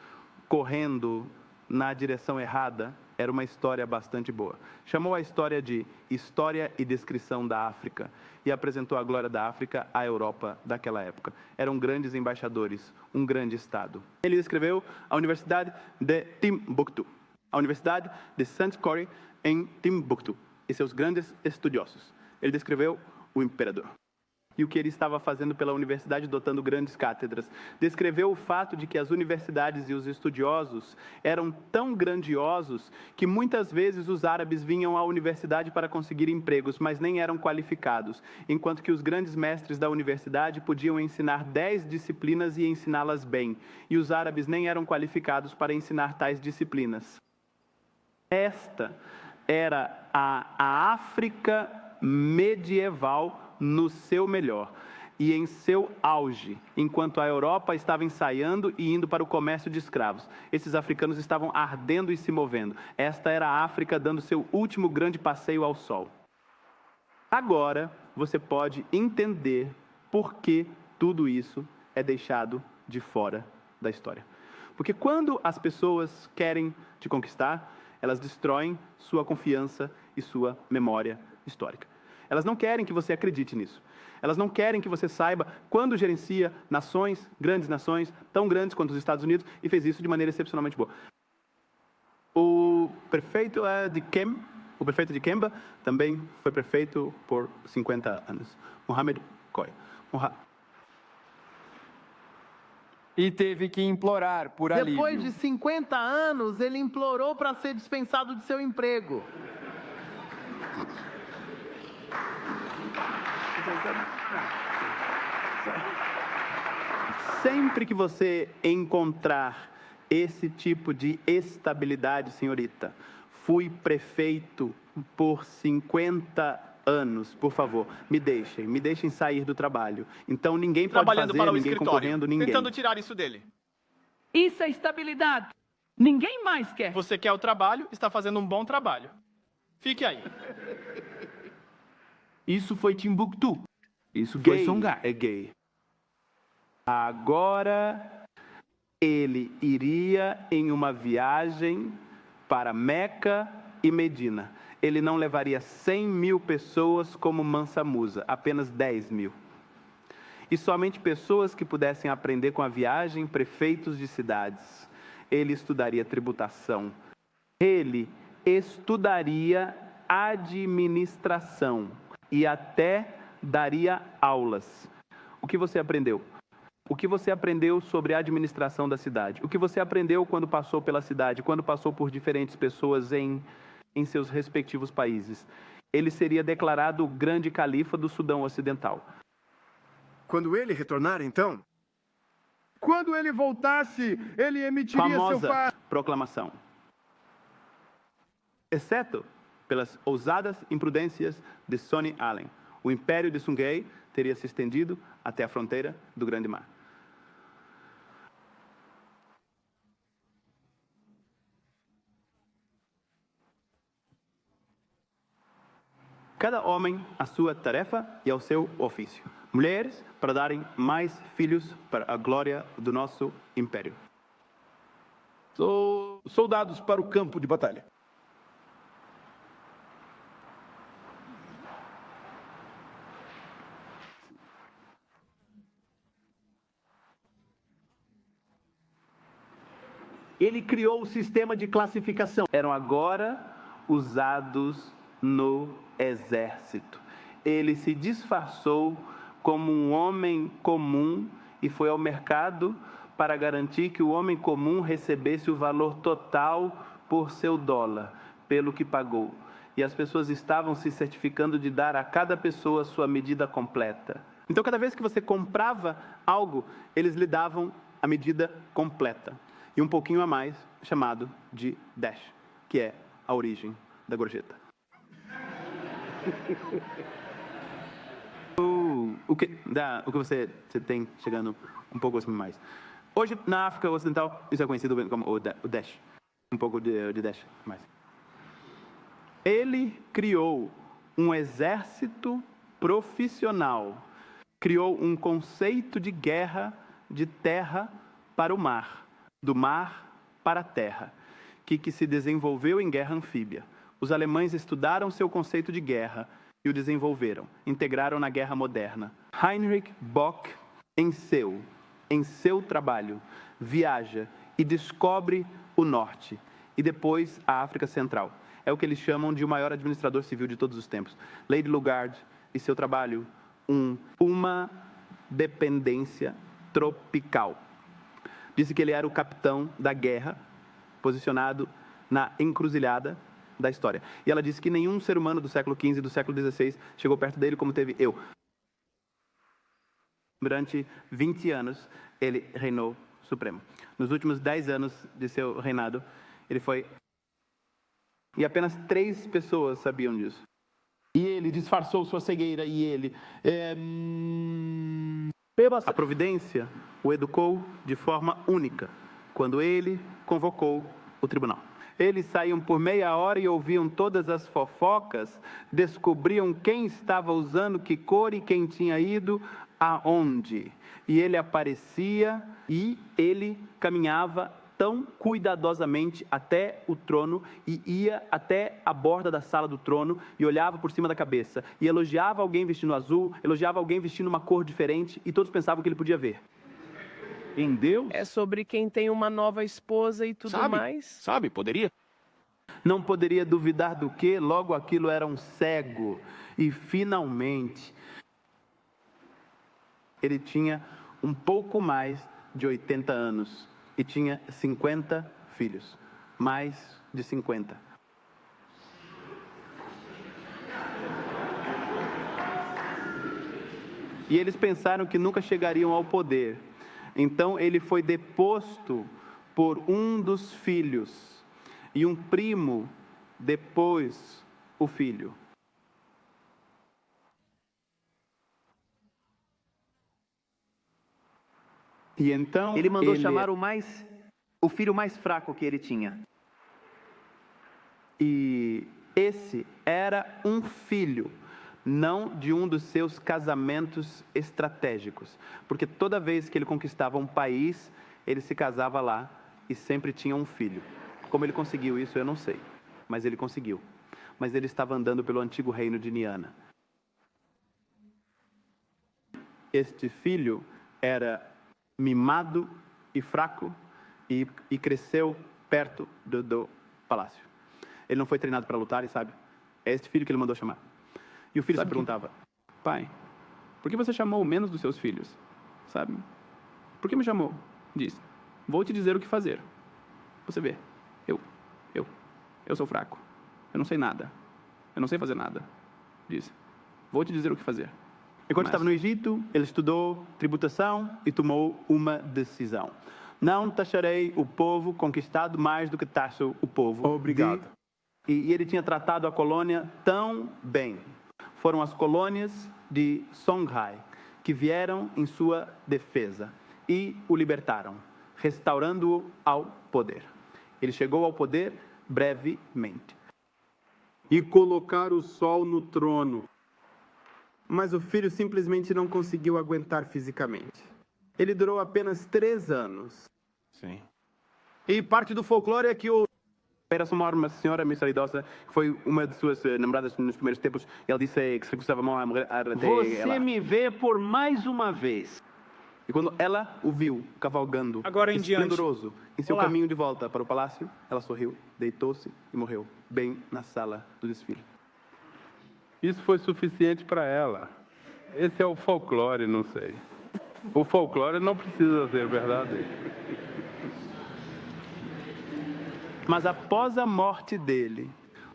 correndo na direção errada, era uma história bastante boa. Chamou a história de História e Descrição da África e apresentou a glória da África à Europa daquela época. Eram grandes embaixadores, um grande Estado. Ele escreveu a Universidade de Timbuktu, a Universidade de Saint-Corey em Timbuktu, e seus grandes estudiosos. Ele descreveu o imperador e o que ele estava fazendo pela universidade, dotando grandes cátedras. Descreveu o fato de que as universidades e os estudiosos eram tão grandiosos que muitas vezes os árabes vinham à universidade para conseguir empregos, mas nem eram qualificados, enquanto que os grandes mestres da universidade podiam ensinar 10 disciplinas e ensiná-las bem, e os árabes nem eram qualificados para ensinar tais disciplinas. Esta era a África medieval no seu melhor e em seu auge, enquanto a Europa estava ensaiando e indo para o comércio de escravos. Esses africanos estavam ardendo e se movendo. Esta era a África dando seu último grande passeio ao sol. Agora você pode entender por que tudo isso é deixado de fora da história. Porque quando as pessoas querem te conquistar, elas destroem sua confiança e sua memória histórica. Elas não querem que você acredite nisso. Elas não querem que você saiba quando gerencia nações, grandes nações, tão grandes quanto os Estados Unidos, e fez isso de maneira excepcionalmente boa. O prefeito de Kemba também foi prefeito por 50 anos. Mohamed Koy. E teve que implorar por alívio. Depois de 50 anos, ele implorou para ser dispensado de seu emprego. Sempre que você encontrar esse tipo de estabilidade, senhorita, fui prefeito por 50 anos, por favor, me deixem sair do trabalho. Então ninguém pode Trabalhando fazer, para o ninguém escritório, concorrendo, ninguém. tentando tirar isso dele. Isso é estabilidade. Ninguém mais quer. Você quer o trabalho, está fazendo um bom trabalho. Fique aí. Isso foi Timbuktu. Isso foi Songhai. É gay. Agora ele iria em uma viagem para Meca e Medina. Ele não levaria 100 mil pessoas como Mansa Musa, apenas 10 mil. E somente pessoas que pudessem aprender com a viagem, prefeitos de cidades. Ele estudaria tributação. Ele estudaria administração e até daria aulas. O que você aprendeu? O que você aprendeu sobre a administração da cidade? O que você aprendeu quando passou pela cidade, quando passou por diferentes pessoas em seus respectivos países? Ele seria declarado o grande califa do Sudão Ocidental. Quando ele retornar, então? Quando ele voltasse, ele emitiria famosa proclamação. Exceto pelas ousadas imprudências de Sonny Allen. O império de Songhai teria se estendido até a fronteira do Grande Mar. Cada homem a sua tarefa e ao seu ofício. Mulheres para darem mais filhos para a glória do nosso império. Soldados para o campo de batalha. Ele criou o sistema de classificação. Eram agora usados no exército. Ele se disfarçou como um homem comum e foi ao mercado para garantir que o homem comum recebesse o valor total por seu dólar, pelo que pagou. E as pessoas estavam se certificando de dar a cada pessoa sua medida completa. Então, cada vez que você comprava algo, eles lhe davam a medida completa. E um pouquinho a mais, chamado de dash, que é a origem da gorjeta. O que você tem chegando um pouco assim mais. Hoje, na África Ocidental, isso é conhecido como o dash. Um pouco de dash mais. Ele criou um exército profissional. Criou um conceito de guerra de terra para o mar, do mar para a terra, que se desenvolveu em guerra anfíbia. Os alemães estudaram seu conceito de guerra e o desenvolveram, integraram na guerra moderna. Heinrich Bock, em seu trabalho, viaja e descobre o norte e depois a África Central. É o que eles chamam de o maior administrador civil de todos os tempos. Lady Lugard e seu trabalho, uma dependência tropical. Disse que ele era o capitão da guerra, posicionado na encruzilhada da história. E ela disse que nenhum ser humano do século XV e do século XVI chegou perto dele como teve eu. Durante 20 anos, ele reinou supremo. Nos últimos 10 anos de seu reinado, ele foi... E apenas 3 pessoas sabiam disso. E ele disfarçou sua cegueira, e ele... A providência o educou de forma única, quando ele convocou o tribunal. Eles saíam por meia hora e ouviam todas as fofocas, descobriam quem estava usando que cor e quem tinha ido aonde. E ele aparecia e ele caminhava tão cuidadosamente até o trono e ia até a borda da sala do trono e olhava por cima da cabeça e elogiava alguém vestindo azul, elogiava alguém vestindo uma cor diferente e todos pensavam que ele podia ver. Em Deus? É sobre quem tem uma nova esposa e tudo mais. Sabe, poderia. Não poderia duvidar do que, logo aquilo era um cego. E finalmente, ele tinha um pouco mais de 80 anos. E tinha 50 filhos, mais de 50. E eles pensaram que nunca chegariam ao poder. Então ele foi deposto por um dos filhos. E um primo depois o filho. E então ele mandou chamar o filho mais fraco que ele tinha. E esse era um filho, não de um dos seus casamentos estratégicos. Porque toda vez que ele conquistava um país, ele se casava lá e sempre tinha um filho. Como ele conseguiu isso, eu não sei. Mas ele conseguiu. Mas ele estava andando pelo antigo reino de Niana. Este filho era mimado e fraco e cresceu perto do palácio. Ele não foi treinado para lutar, e sabe? É este filho que ele mandou chamar. E o filho se perguntava: pai, por que você chamou menos dos seus filhos? Sabe? Por que me chamou? Diz: vou te dizer o que fazer. Você vê, eu sou fraco. Eu não sei nada. Eu não sei fazer nada. Diz: vou te dizer o que fazer. Enquanto estava no Egito, ele estudou tributação e tomou uma decisão. Não taxarei o povo conquistado mais do que taxo o povo. Obrigado. E ele tinha tratado a colônia tão bem. Foram as colônias de Songhai que vieram em sua defesa e o libertaram, restaurando-o ao poder. Ele chegou ao poder brevemente. E colocar o sol no trono. Mas o filho simplesmente não conseguiu aguentar fisicamente. Ele durou apenas 3 anos. Sim. E parte do folclore é que o... Era uma senhora idosa, que foi uma de suas namoradas nos primeiros tempos, e ela disse que se recusava a morrer até Você ela. me vê por mais uma vez. E quando ela o viu cavalgando, agora em diante, esplendoroso, em seu caminho de volta para o palácio, ela sorriu, deitou-se e morreu, bem na sala do desfile. Isso foi suficiente para ela. Esse é o folclore, não sei. O folclore não precisa ser verdadeiro. Mas após a morte dele,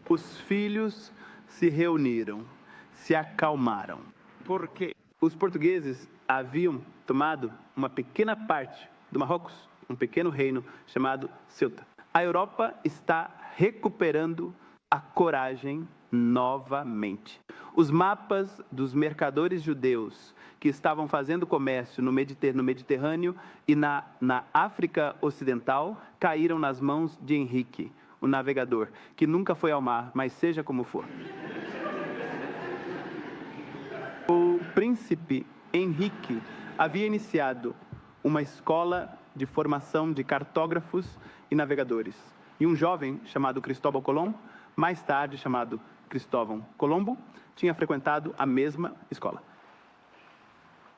os filhos se reuniram, se acalmaram. Por quê? Os portugueses haviam tomado uma pequena parte do Marrocos, um pequeno reino chamado Ceuta. A Europa está recuperando a coragem novamente. Os mapas dos mercadores judeus que estavam fazendo comércio no Mediterrâneo e na África Ocidental caíram nas mãos de Henrique, o navegador, que nunca foi ao mar, mas seja como for. O príncipe Henrique havia iniciado uma escola de formação de cartógrafos e navegadores. E um jovem chamado Cristóbal Colombo, mais tarde chamado Cristóvão Colombo, tinha frequentado a mesma escola.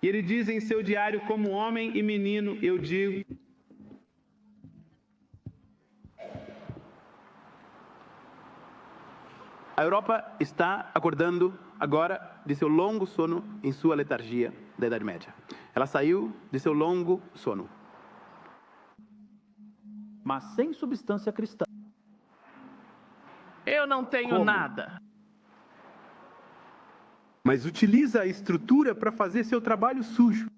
E ele diz em seu diário: como homem e menino, eu digo... A Europa está acordando agora de seu longo sono em sua letargia da Idade Média. Ela saiu de seu longo sono. Mas sem substância cristã. Eu não tenho nada. Mas utiliza a estrutura para fazer seu trabalho sujo.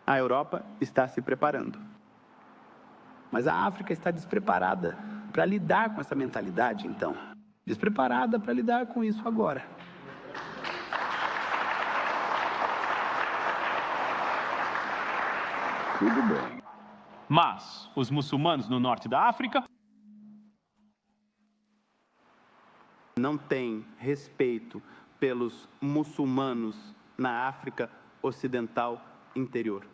A Europa está se preparando. Mas a África está despreparada para lidar com essa mentalidade, então. Despreparada para lidar com isso agora. Tudo bem. Mas os muçulmanos no norte da África não têm respeito pelos muçulmanos na África Ocidental interior.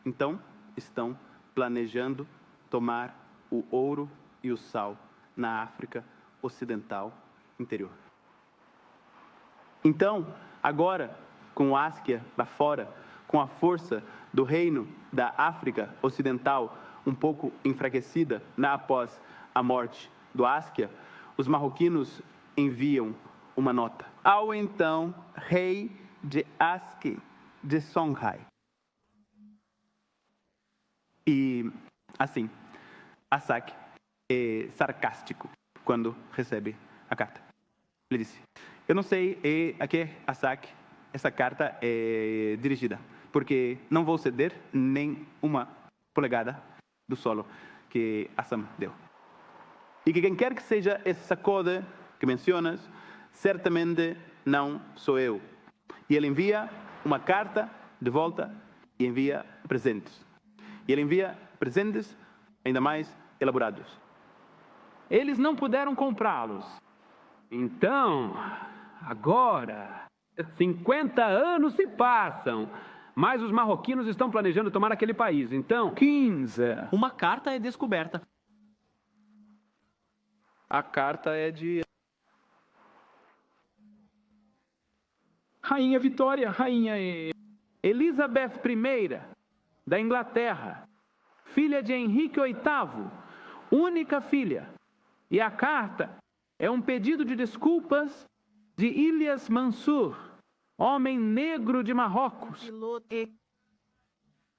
Então, estão planejando tomar o ouro e o sal na África Ocidental interior. Então, agora, com o Askia lá fora, com a força do reino da África Ocidental um pouco enfraquecida após a morte do Askia, os marroquinos enviam uma nota ao então rei de Aski de Songhai. E assim, Assak é sarcástico quando recebe a carta. Ele disse: eu não sei a que Assak essa carta é dirigida, porque não vou ceder nem uma polegada do solo que Assam deu. E que quem quer que seja essa coda que mencionas, certamente não sou eu. E ele envia uma carta de volta e envia presentes. E ele envia presentes ainda mais elaborados. Eles não puderam comprá-los. Então, agora, 50 anos se passam, mas os marroquinos estão planejando tomar aquele país. Então, 15. Uma carta é descoberta. A carta é de... Rainha Vitória, Rainha Elizabeth I, da Inglaterra, filha de Henrique VIII, única filha. E a carta é um pedido de desculpas de Ilyas Mansur, homem negro de Marrocos.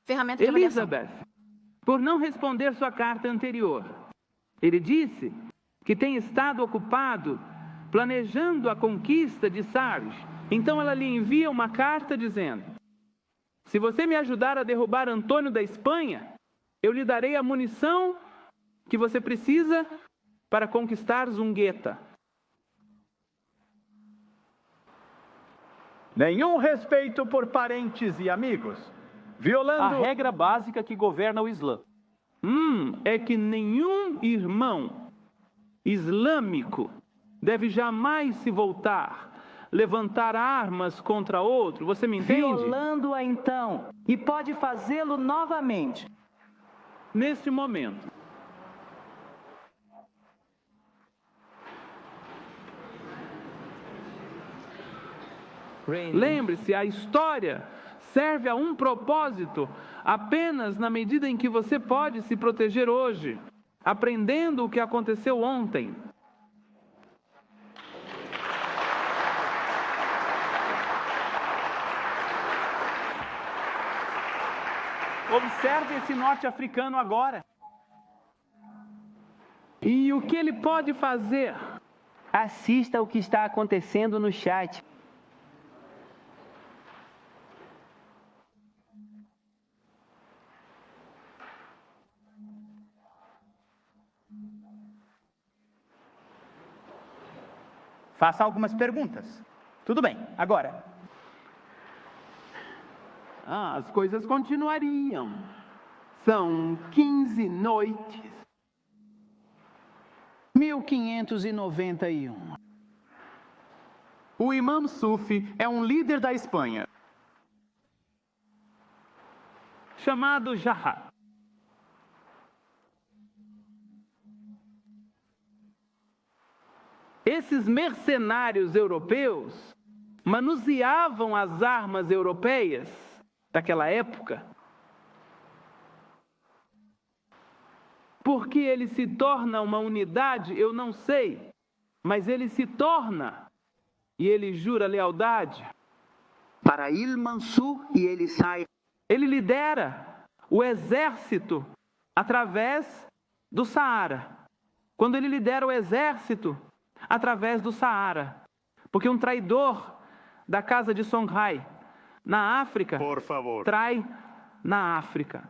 Ferramenta de avaliação. Elizabeth, por não responder sua carta anterior. Ele disse que tem estado ocupado planejando a conquista de Sardes. Então ela lhe envia uma carta dizendo: se você me ajudar a derrubar Antônio da Espanha, eu lhe darei a munição que você precisa para conquistar Zungueta. nenhum respeito por parentes e amigos, violando a regra básica que governa o Islã. É que nenhum irmão islâmico deve jamais se voltar, levantar armas contra outro. Você me entende? Violando-a então, e pode fazê-lo novamente. Neste momento. Lembre-se, a história serve a um propósito apenas na medida em que você pode se proteger hoje, aprendendo o que aconteceu ontem. Observe esse norte-africano agora. E o que ele pode fazer? Assista o que está acontecendo no chat. Faça algumas perguntas. Tudo bem, agora. As coisas continuariam. São 15 noites. 1591. O Imam Sufi é um líder da Espanha, chamado Jaha. Esses mercenários europeus manuseavam as armas europeias daquela época, porque ele se torna uma unidade, eu não sei, mas ele se torna e ele jura lealdade para Il Mansur e ele sai. Ele lidera o exército através do Saara. Quando ele lidera o exército através do Saara, porque um traidor da casa de Songhai na África, por favor, trai na África.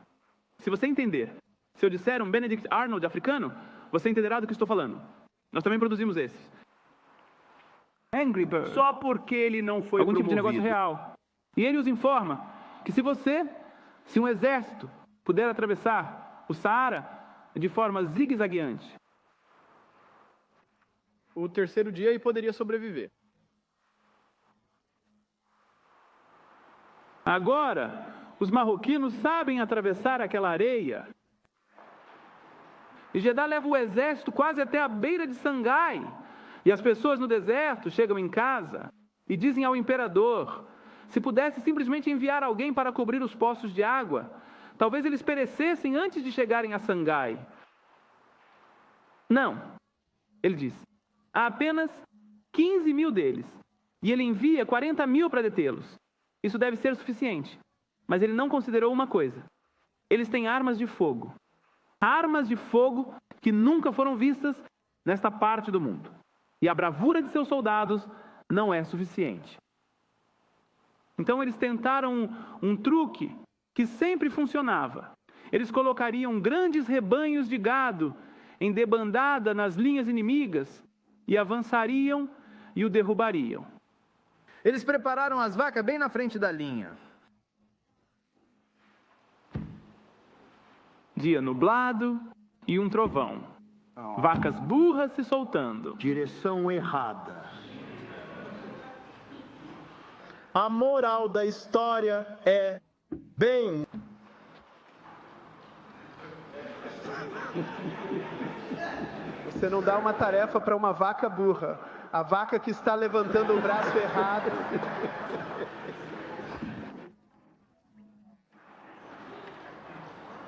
Se você entender, se eu disser um Benedict Arnold africano, você entenderá do que estou falando. Nós também produzimos esses. Angry Bird. Só porque ele não foi algum promovido. Tipo de negócio real. E ele os informa que se um exército puder atravessar o Saara de forma zigue-zagueante, o terceiro dia e poderia sobreviver. Agora, os marroquinos sabem atravessar aquela areia. E Jeddah leva o exército quase até a beira de Sangai. E as pessoas no deserto chegam em casa e dizem ao imperador: se pudesse simplesmente enviar alguém para cobrir os poços de água, talvez eles perecessem antes de chegarem a Sangai. Não, ele diz. Há apenas 15 mil deles. E ele envia 40 mil para detê-los. Isso deve ser suficiente. Mas ele não considerou uma coisa. Eles têm armas de fogo. Armas de fogo que nunca foram vistas nesta parte do mundo. E a bravura de seus soldados não é suficiente. Então eles tentaram um truque que sempre funcionava. Eles colocariam grandes rebanhos de gado em debandada nas linhas inimigas e avançariam e o derrubariam. Eles prepararam as vacas bem na frente da linha. Dia nublado e um trovão. Vacas burras se soltando. Direção errada. A moral da história é bem. Você não dá uma tarefa para uma vaca burra. A vaca que está levantando o braço errado.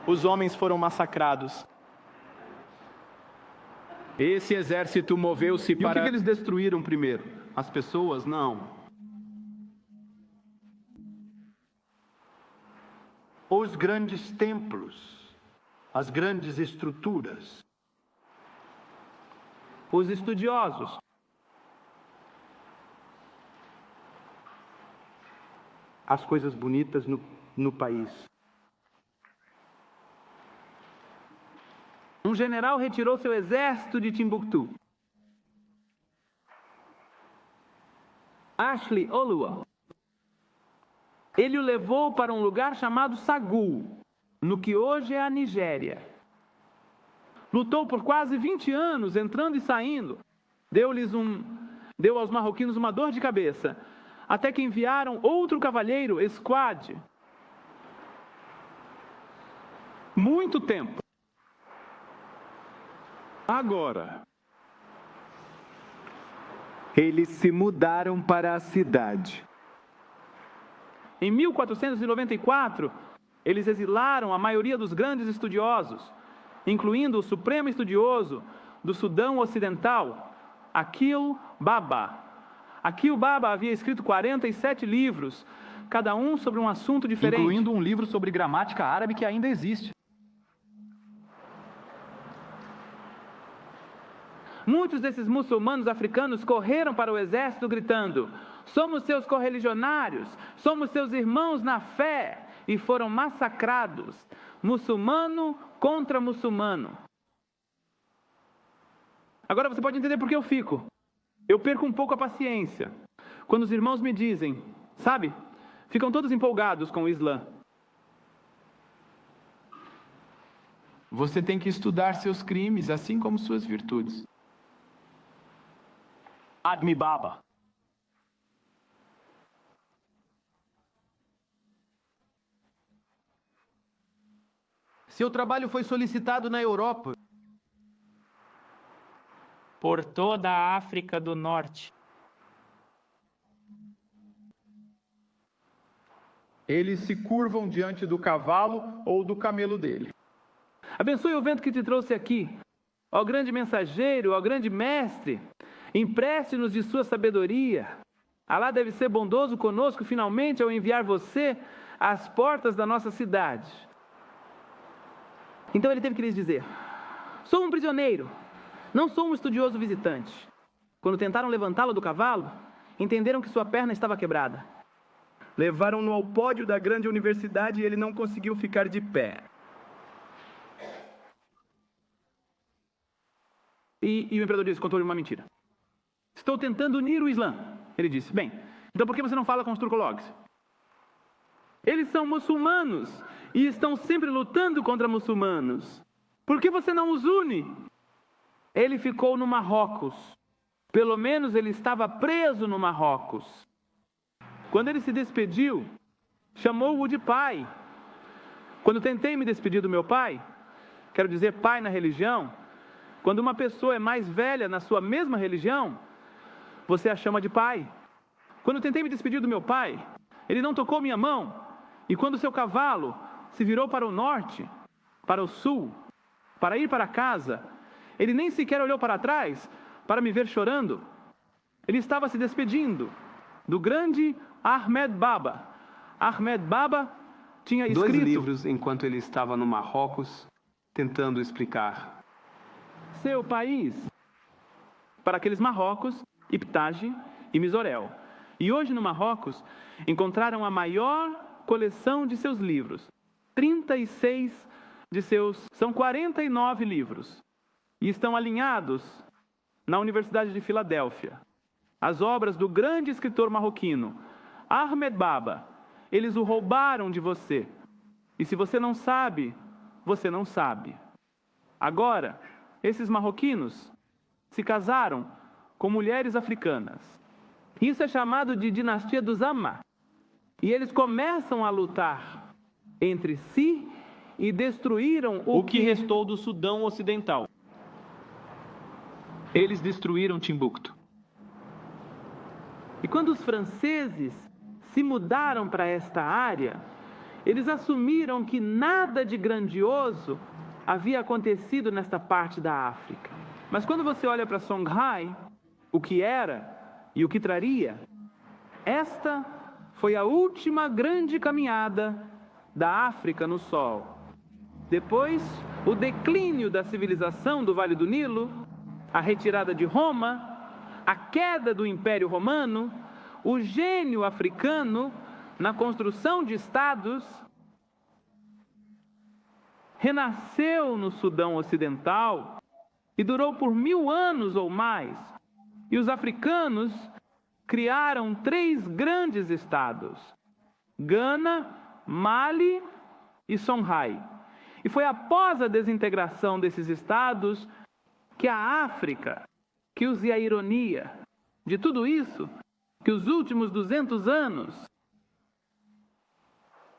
Os homens foram massacrados. Esse exército moveu-se para... E o que eles destruíram primeiro? As pessoas? Não. Os grandes templos, as grandes estruturas. Os estudiosos. As coisas bonitas no país. Um general retirou seu exército de Timbuktu. Ashley Olua. Ele o levou para um lugar chamado Sagul, no que hoje é a Nigéria. Lutou por quase 20 anos, entrando e saindo. Deu aos marroquinos uma dor de cabeça, até que enviaram outro cavalheiro, Squad. Muito tempo. Agora, eles se mudaram para a cidade. Em 1494, eles exilaram a maioria dos grandes estudiosos, incluindo o supremo estudioso do Sudão Ocidental, Aqil Baba. Aqui o Baba havia escrito 47 livros, cada um sobre um assunto diferente. Incluindo um livro sobre gramática árabe que ainda existe. Muitos desses muçulmanos africanos correram para o exército gritando: somos seus correligionários, somos seus irmãos na fé, e foram massacrados, muçulmano contra muçulmano. Agora você pode entender por que eu perco um pouco a paciência quando os irmãos me dizem, sabe, ficam todos empolgados com o Islã. Você tem que estudar seus crimes, assim como suas virtudes. Admi Baba. Seu trabalho foi solicitado na Europa. Por toda a África do Norte. Eles se curvam diante do cavalo ou do camelo dele. Abençoe o vento que te trouxe aqui. Ó grande mensageiro, ó grande mestre, empreste-nos de sua sabedoria. Alá deve ser bondoso conosco finalmente ao enviar você às portas da nossa cidade. Então ele teve que lhes dizer: sou um prisioneiro, não sou um estudioso visitante. Quando tentaram levantá-lo do cavalo, entenderam que sua perna estava quebrada. Levaram-no ao pódio da grande universidade e ele não conseguiu ficar de pé. E o imperador disse: contou-lhe uma mentira. Estou tentando unir o Islã. Ele disse: bem, então por que você não fala com os turcologues? Eles são muçulmanos e estão sempre lutando contra muçulmanos. Por que você não os une? Ele ficou no Marrocos. Pelo menos ele estava preso no Marrocos. Quando ele se despediu, chamou-o de pai. Quando tentei me despedir do meu pai, quero dizer pai na religião, quando uma pessoa é mais velha na sua mesma religião, você a chama de pai. Quando tentei me despedir do meu pai, ele não tocou minha mão. E quando seu cavalo se virou para o norte, para o sul, para ir para casa, ele nem sequer olhou para trás para me ver chorando. Ele estava se despedindo do grande Ahmed Baba. Ahmed Baba tinha escrito 2 livros enquanto ele estava no Marrocos, tentando explicar seu país para aqueles Marrocos, Iptage e Misorel. E hoje no Marrocos encontraram a maior coleção de seus livros. 36 de seus... São 49 livros. E estão alinhados na Universidade de Filadélfia. As obras do grande escritor marroquino, Ahmed Baba. Eles o roubaram de você. E se você não sabe, você não sabe. Agora, esses marroquinos se casaram com mulheres africanas. Isso é chamado de dinastia dos Amma. E eles começam a lutar entre si e destruíram o que restou do Sudão Ocidental. Eles destruíram Timbuktu. E quando os franceses se mudaram para esta área, eles assumiram que nada de grandioso havia acontecido nesta parte da África. Mas quando você olha para Songhai, o que era e o que traria, esta foi a última grande caminhada da África no Sol. Depois, o declínio da civilização do Vale do Nilo, a retirada de Roma, a queda do Império Romano, o gênio africano na construção de estados, renasceu no Sudão Ocidental e durou por 1000 anos ou mais. E os africanos criaram 3 grandes estados: Gana, Mali e Songhai. E foi após a desintegração desses estados que a África, que use a ironia de tudo isso, que os últimos 200 anos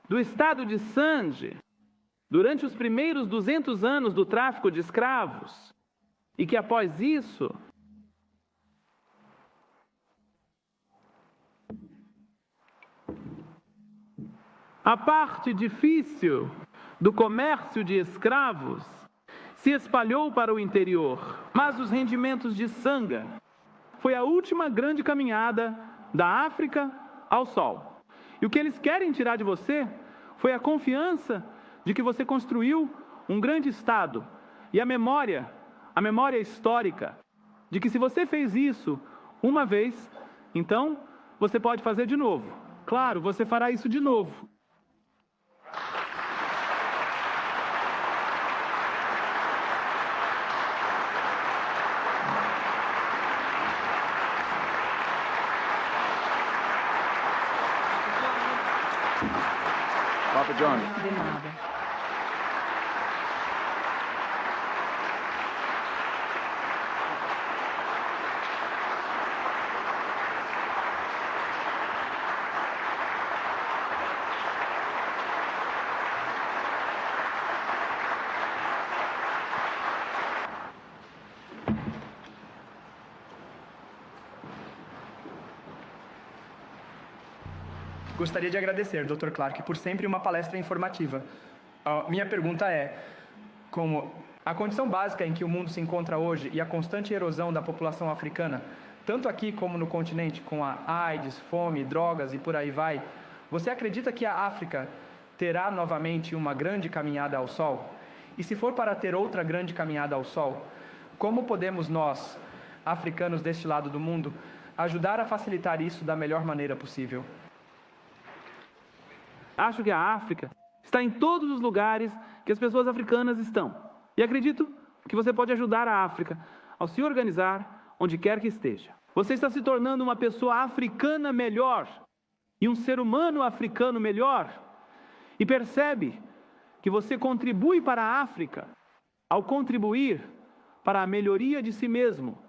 do estado de Sanje, durante os primeiros 200 anos do tráfico de escravos, e que após isso a parte difícil do comércio de escravos se espalhou para o interior, mas os rendimentos de Sanga foi a última grande caminhada da África ao Sol. E o que eles querem tirar de você foi a confiança de que você construiu um grande Estado. E a memória histórica, de que se você fez isso uma vez, então você pode fazer de novo. Claro, você fará isso de novo. Papa John. De nada. Gostaria de agradecer, Dr. Clark, por sempre uma palestra informativa. Minha pergunta é, como a condição básica em que o mundo se encontra hoje e a constante erosão da população africana, tanto aqui como no continente, com a AIDS, fome, drogas e por aí vai, você acredita que a África terá novamente uma grande caminhada ao Sol? E se for para ter outra grande caminhada ao Sol, como podemos nós, africanos deste lado do mundo, ajudar a facilitar isso da melhor maneira possível? Acho que a África está em todos os lugares que as pessoas africanas estão. E acredito que você pode ajudar a África ao se organizar onde quer que esteja. Você está se tornando uma pessoa africana melhor e um ser humano africano melhor. E percebe que você contribui para a África ao contribuir para a melhoria de si mesmo,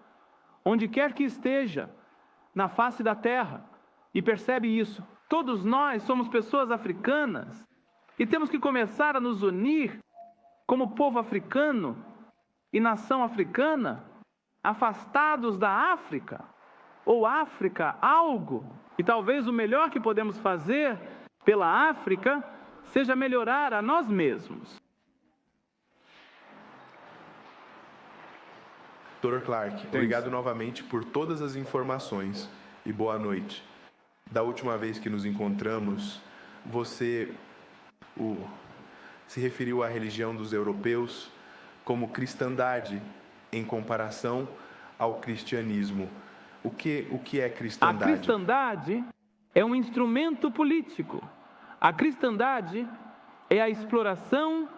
onde quer que esteja, na face da terra. E percebe isso. Todos nós somos pessoas africanas e temos que começar a nos unir como povo africano e nação africana, afastados da África, ou África algo. E talvez o melhor que podemos fazer pela África seja melhorar a nós mesmos. Dr. Clark, obrigado novamente por todas as informações e boa noite. Da última vez que nos encontramos, você se referiu à religião dos europeus como cristandade em comparação ao cristianismo. O que é cristandade? A cristandade é um instrumento político. A cristandade é a exploração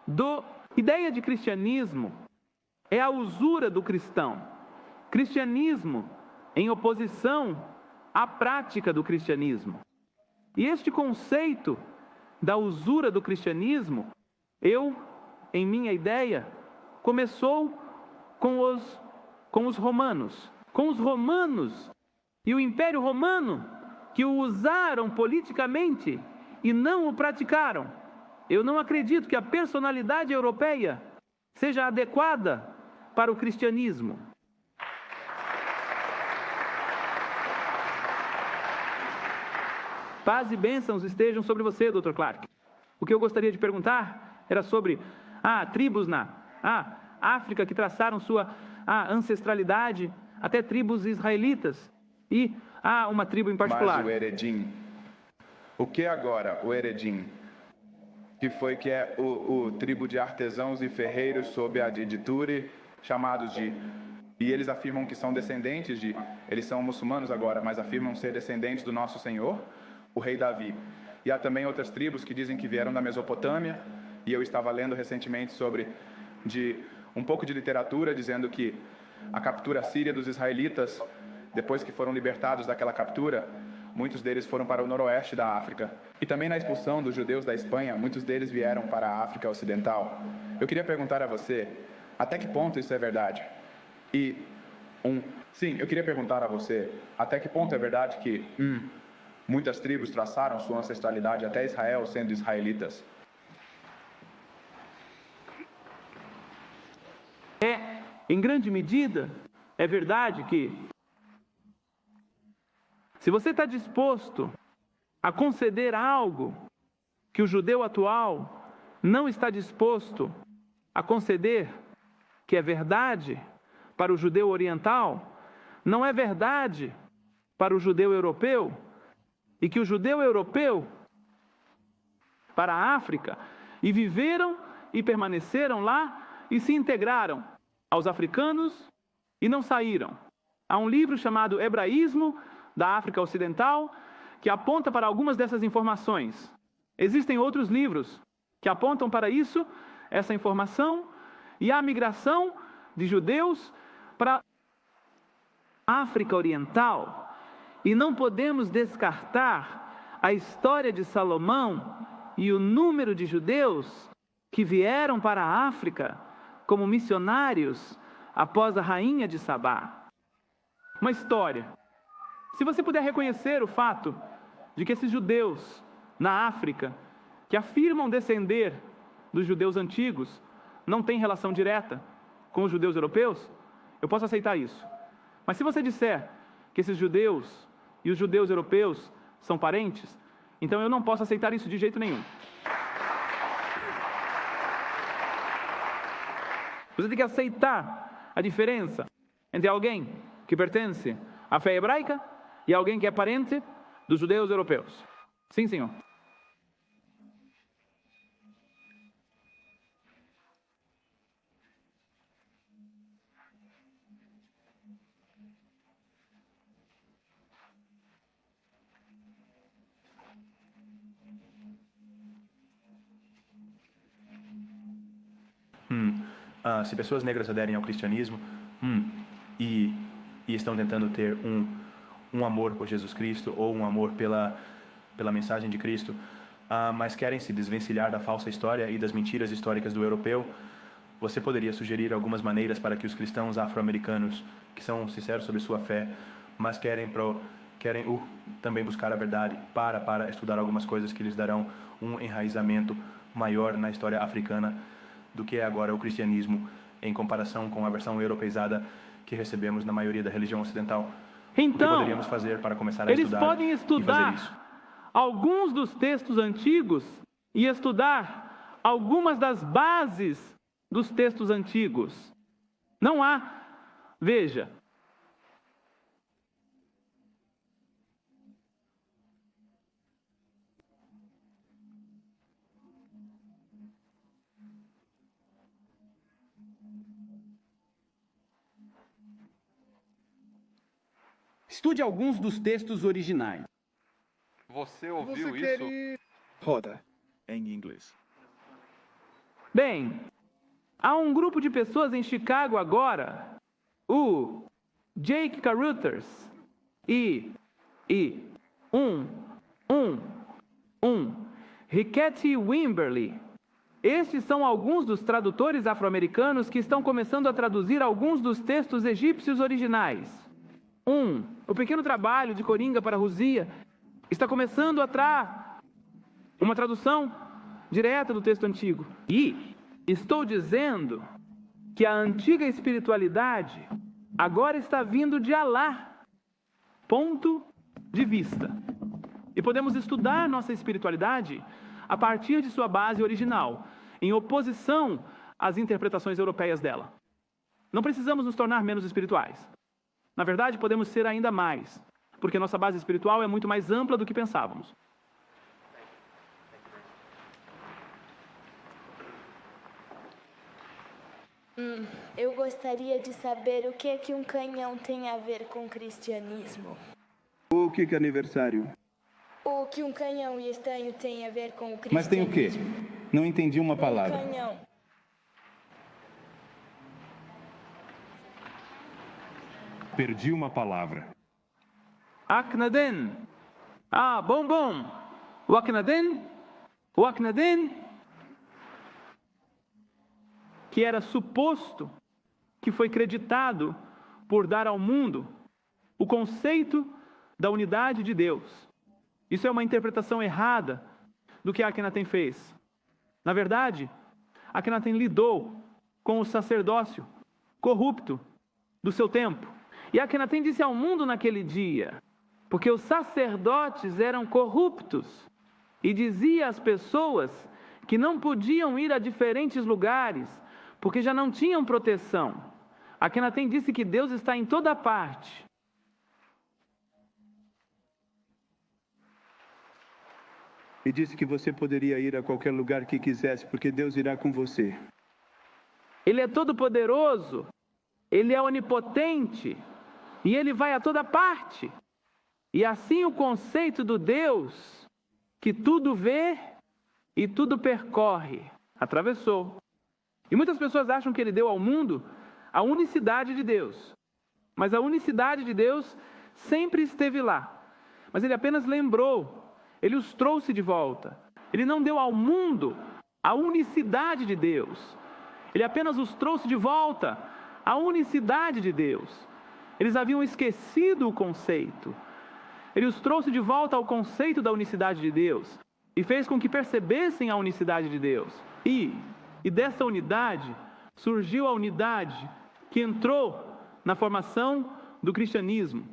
da ideia de cristianismo, é a usura do cristão. Cristianismo em oposição à prática do cristianismo. E este conceito da usura do cristianismo, em minha ideia, começou com os romanos. Com os romanos e o Império Romano, que o usaram politicamente e não o praticaram. Eu não acredito que a personalidade europeia seja adequada para o cristianismo. Paz e bênçãos estejam sobre você, Dr. Clark. O que eu gostaria de perguntar era sobre tribos na África que traçaram sua ancestralidade, até tribos israelitas, e uma tribo em particular. Mas o Eredim, o que agora o Eredim, que é o tribo de artesãos e ferreiros sob a Diditure, chamados de... E eles afirmam que são descendentes eles são muçulmanos agora, mas afirmam ser descendentes do nosso Senhor, o rei Davi. E há também outras tribos que dizem que vieram da Mesopotâmia, e eu estava lendo recentemente sobre um pouco de literatura dizendo que a captura síria dos israelitas, depois que foram libertados daquela captura, muitos deles foram para o noroeste da África. E também na expulsão dos judeus da Espanha, muitos deles vieram para a África Ocidental. Eu queria perguntar a você, até que ponto isso é verdade? Eu queria perguntar a você, até que ponto é verdade que muitas tribos traçaram sua ancestralidade até Israel sendo israelitas? Em grande medida, é verdade que se você está disposto a conceder algo que o judeu atual não está disposto a conceder, que é verdade para o judeu oriental, não é verdade para o judeu europeu, e que o judeu europeu para a África, e viveram e permaneceram lá e se integraram aos africanos e não saíram. Há um livro chamado Hebraísmo da África Ocidental que aponta para algumas dessas informações. Existem outros livros que apontam para isso, essa informação, e a migração de judeus para a África Oriental. E não podemos descartar a história de Salomão e o número de judeus que vieram para a África como missionários após a rainha de Sabá. Uma história. Se você puder reconhecer o fato de que esses judeus na África, que afirmam descender dos judeus antigos, não têm relação direta com os judeus europeus, eu posso aceitar isso. Mas se você disser que esses judeus e os judeus europeus são parentes, então eu não posso aceitar isso de jeito nenhum. Você tem que aceitar a diferença entre alguém que pertence à fé hebraica e alguém que é parente dos judeus europeus. Sim, senhor. Se pessoas negras aderem ao cristianismo e estão tentando ter um amor por Jesus Cristo ou um amor pela mensagem de Cristo, mas querem se desvencilhar da falsa história e das mentiras históricas do europeu, você poderia sugerir algumas maneiras para que os cristãos afro-americanos, que são sinceros sobre sua fé, mas querem também buscar a verdade, para estudar algumas coisas que lhes darão um enraizamento maior na história africana do que é agora o cristianismo, em comparação com a versão europeizada que recebemos na maioria da religião ocidental. Então, o que poderíamos fazer para começar a estudar? Eles podem estudar alguns dos textos antigos e estudar algumas das bases dos textos antigos. Não há, veja, estude alguns dos textos originais. Você ouviu isso? Roda em inglês. Bem, há um grupo de pessoas em Chicago agora, o Jake Carruthers e Rickety Wimberly. Estes são alguns dos tradutores afro-americanos que estão começando a traduzir alguns dos textos egípcios originais. O pequeno trabalho de Coringa para Ruzia está começando a uma tradução direta do texto antigo. E estou dizendo que a antiga espiritualidade agora está vindo de Alá. Ponto de vista. E podemos estudar nossa espiritualidade a partir de sua base original, em oposição às interpretações europeias dela. Não precisamos nos tornar menos espirituais. Na verdade, podemos ser ainda mais, porque nossa base espiritual é muito mais ampla do que pensávamos. Eu gostaria de saber o que um canhão tem a ver com o cristianismo. O que é aniversário? O que um canhão e estanho tem a ver com o cristianismo. Mas tem o quê? Não entendi uma palavra. Canhão. Perdi uma palavra. Akhenaten. Bom. O Akhenaten, que era suposto que foi creditado por dar ao mundo o conceito da unidade de Deus. Isso é uma interpretação errada do que Akhenaten fez. Na verdade, Akhenaten lidou com o sacerdócio corrupto do seu tempo. E Akhenaten disse ao mundo naquele dia, porque os sacerdotes eram corruptos, e dizia às pessoas que não podiam ir a diferentes lugares, porque já não tinham proteção. Akhenaten disse que Deus está em toda parte, e disse que você poderia ir a qualquer lugar que quisesse, porque Deus irá com você. Ele é todo-poderoso, ele é onipotente e ele vai a toda parte. E assim o conceito do Deus que tudo vê e tudo percorre, atravessou. E muitas pessoas acham que ele deu ao mundo a unicidade de Deus. Mas a unicidade de Deus sempre esteve lá. Mas ele apenas lembrou, ele os trouxe de volta. Ele não deu ao mundo a unicidade de Deus. Ele apenas os trouxe de volta à unicidade de Deus. Eles haviam esquecido o conceito. Ele os trouxe de volta ao conceito da unicidade de Deus e fez com que percebessem a unicidade de Deus. E dessa unidade surgiu a unidade que entrou na formação do cristianismo.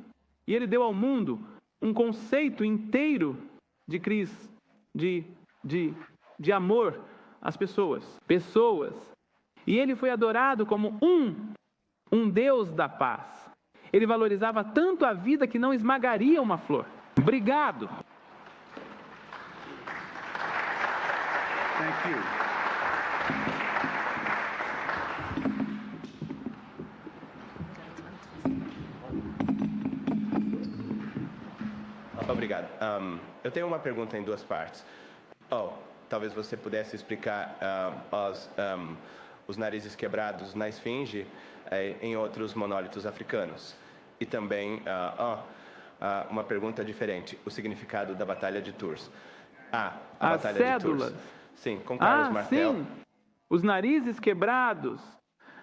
E ele deu ao mundo um conceito inteiro de Cristo, de amor às pessoas. E ele foi adorado como um Deus da paz. Ele valorizava tanto a vida que não esmagaria uma flor. Obrigado. Thank you. Obrigado. Eu tenho uma pergunta em duas partes. Talvez você pudesse explicar os narizes quebrados na esfinge em outros monólitos africanos. E também uma pergunta diferente, o significado da Batalha de Tours. A Batalha cédulas. de Tours. Sim, com Carlos Martel. Sim. Os narizes quebrados,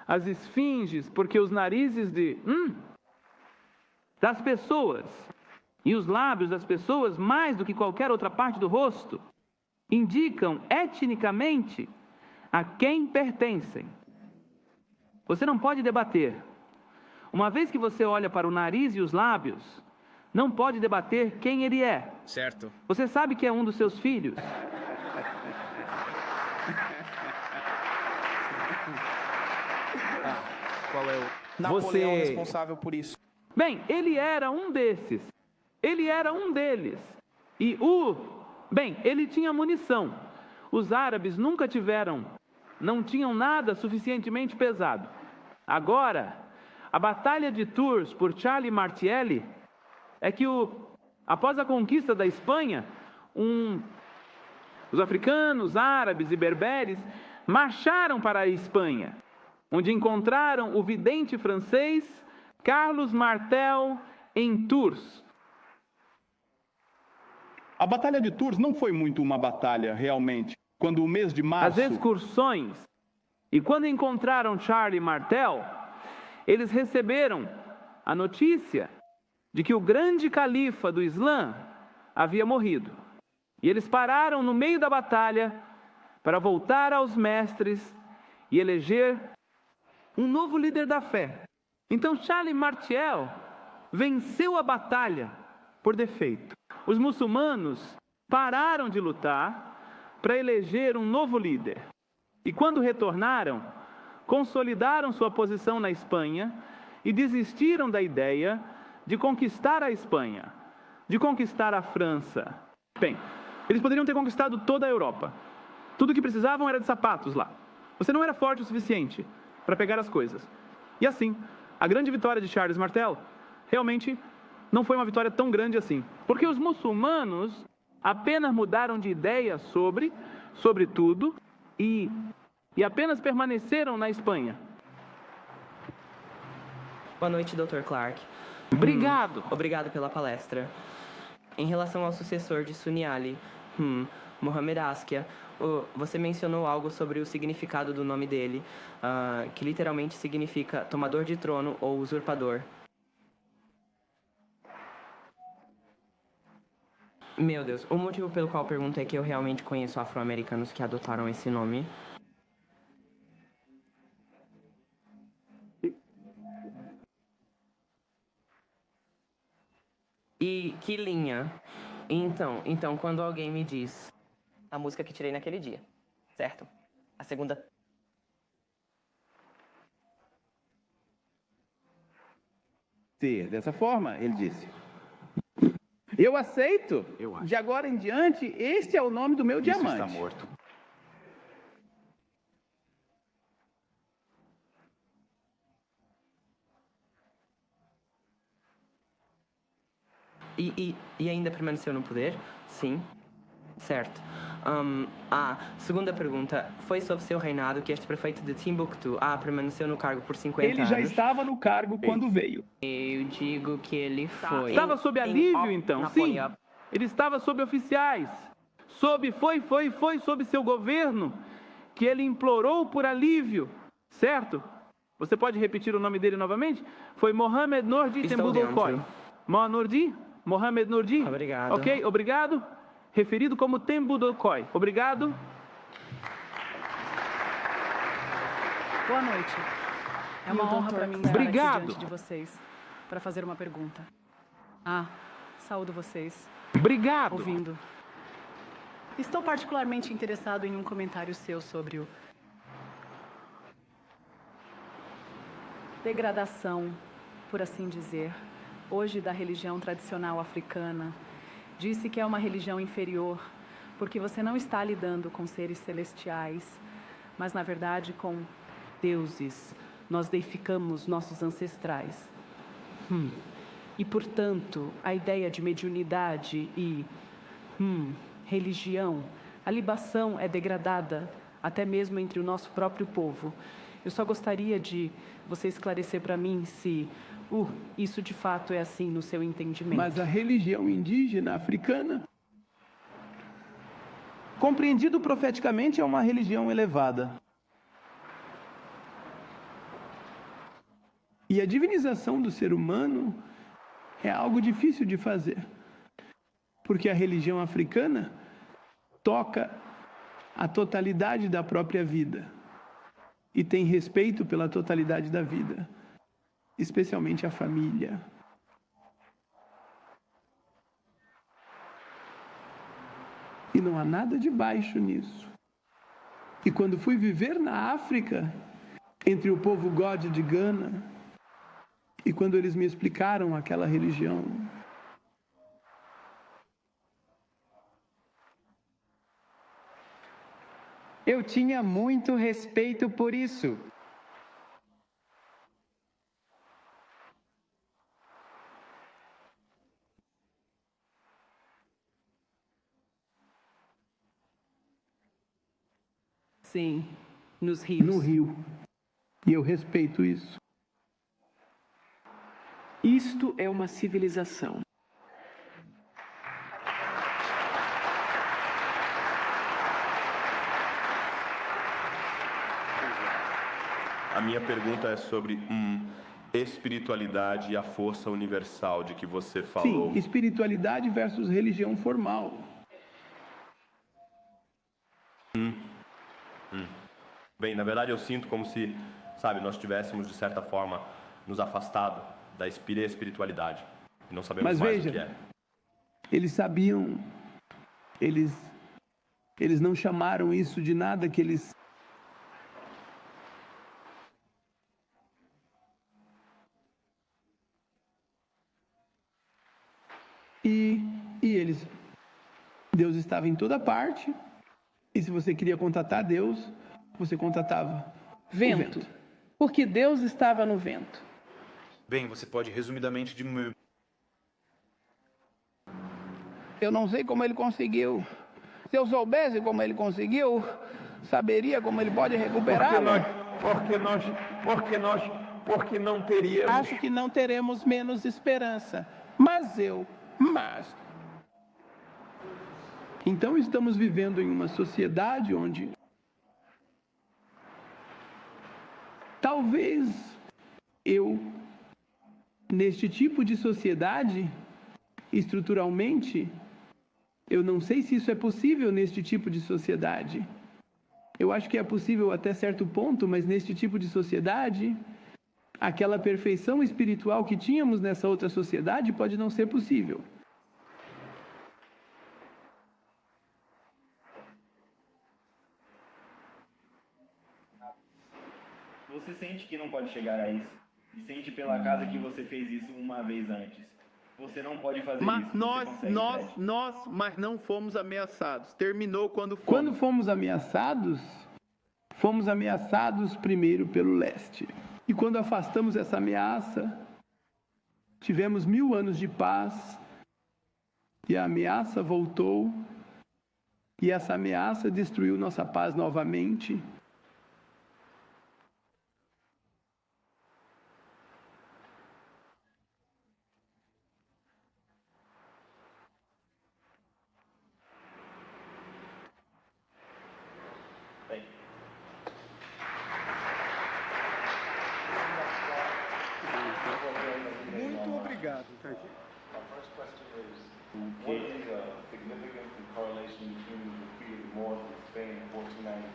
as esfinges, porque os narizes das pessoas e os lábios das pessoas, mais do que qualquer outra parte do rosto, indicam etnicamente a quem pertencem. Você não pode debater. Uma vez que você olha para o nariz e os lábios, não pode debater quem ele é. Certo. Você sabe que é um dos seus filhos. Qual é o Napoleão responsável por isso? Bem, ele era um desses. Ele era um deles. E ele tinha munição. Os árabes nunca não tinham nada suficientemente pesado. Agora, a Batalha de Tours por Charles Martelly é que após a conquista da Espanha, os africanos, árabes e berberes marcharam para a Espanha, onde encontraram o vidente francês Carlos Martel em Tours. A Batalha de Tours não foi muito uma batalha, realmente. Quando o mês de março... As excursões. E quando encontraram Charles Martel, eles receberam a notícia de que o grande califa do Islã havia morrido. E eles pararam no meio da batalha para voltar aos mestres e eleger um novo líder da fé. Então Charles Martel venceu a batalha por defeito. Os muçulmanos pararam de lutar para eleger um novo líder. E quando retornaram, consolidaram sua posição na Espanha e desistiram da ideia de conquistar a Espanha, de conquistar a França. Bem, eles poderiam ter conquistado toda a Europa. Tudo o que precisavam era de sapatos lá. Você não era forte o suficiente para pegar as coisas. E assim, a grande vitória de Charles Martel realmente não foi uma vitória tão grande assim. Porque os muçulmanos apenas mudaram de ideia sobre tudo e apenas permaneceram na Espanha. Boa noite, Dr. Clark. Obrigado. Obrigado pela palestra. Em relação ao sucessor de Sunni Ali, Mohamed Askia, você mencionou algo sobre o significado do nome dele, que literalmente significa tomador de trono ou usurpador. Meu Deus, o motivo pelo qual eu pergunto é que eu realmente conheço afro-americanos que adotaram esse nome. E que linha? Então, quando alguém me diz a música que tirei naquele dia, certo? A segunda... Dessa forma, ele disse. Eu aceito. De agora em diante, este é o nome do meu diamante. Está morto. E ainda permaneceu no poder? Sim. Certo. A segunda pergunta. Foi sob seu reinado que este prefeito de Timbuktu permaneceu no cargo por 50 anos? Ele já estava no cargo quando veio. Eu digo que ele foi. Estava sob alívio, então? Sim. Ele estava sob oficiais. Foi sob seu governo que ele implorou por alívio. Certo? Você pode repetir o nome dele novamente? Foi Mohamed Noordi Tembudokoi. Mohamed Noordi? Obrigado. Ok, obrigado. Referido como Tembudokoi. Obrigado. Boa noite. É uma honra para mim estar aqui diante de vocês para fazer uma pergunta. Saúdo vocês. Obrigado. Ouvindo. Estou particularmente interessado em um comentário seu sobre o degradação, por assim dizer, hoje da religião tradicional africana. Disse que é uma religião inferior, porque você não está lidando com seres celestiais, mas, na verdade, com deuses. Nós deificamos nossos ancestrais. E, portanto, a ideia de mediunidade e religião, a libação é degradada, até mesmo entre o nosso próprio povo. Eu só gostaria de você esclarecer para mim se isso de fato é assim no seu entendimento. Mas a religião indígena africana, compreendido profeticamente, é uma religião elevada. E a divinização do ser humano é algo difícil de fazer. Porque a religião africana toca a totalidade da própria vida. E tem respeito pela totalidade da vida. Especialmente a família. E não há nada de baixo nisso. E quando fui viver na África, entre o povo God de Gana, e quando eles me explicaram aquela religião, eu tinha muito respeito por isso. Sim, nos rios. No rio. E eu respeito isso. Isto é uma civilização. A minha pergunta é sobre espiritualidade e a força universal de que você falou. Sim, espiritualidade versus religião formal. Bem, na verdade eu sinto como se, nós tivéssemos, de certa forma, nos afastado da espiritualidade. E não sabemos Mas mais veja, o que é. Eles sabiam, eles não chamaram isso de nada que eles... E Deus estava em toda parte, e se você queria contatar Deus, você contatava Vento. Porque Deus estava no vento. Bem, você pode resumidamente Eu não sei como ele conseguiu. Se eu soubesse como ele conseguiu, saberia como ele pode recuperar. Porque não teríamos... Acho que não teremos menos esperança. Mas... Então estamos vivendo em uma sociedade onde talvez neste tipo de sociedade, estruturalmente, eu não sei se isso é possível neste tipo de sociedade. Eu acho que é possível até certo ponto, mas neste tipo de sociedade, aquela perfeição espiritual que tínhamos nessa outra sociedade pode não ser possível. Você sente que não pode chegar a isso? E sente pela casa que você fez isso uma vez antes? Você não pode fazer Mas isso. mas não fomos ameaçados. Terminou quando fomos. Quando fomos ameaçados primeiro pelo leste. E quando afastamos essa ameaça, tivemos 1000 anos de paz, e a ameaça voltou, e essa ameaça destruiu nossa paz novamente. Muito obrigado.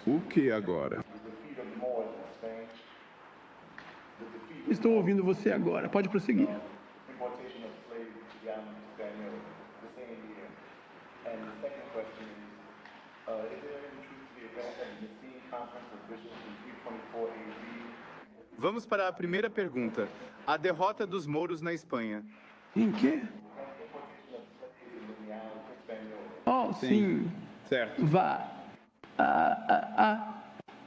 O que agora? Estou ouvindo você agora. Pode prosseguir. Vamos para a primeira pergunta. A derrota dos mouros na Espanha. Em quê? Oh, sim. Certo. Vá.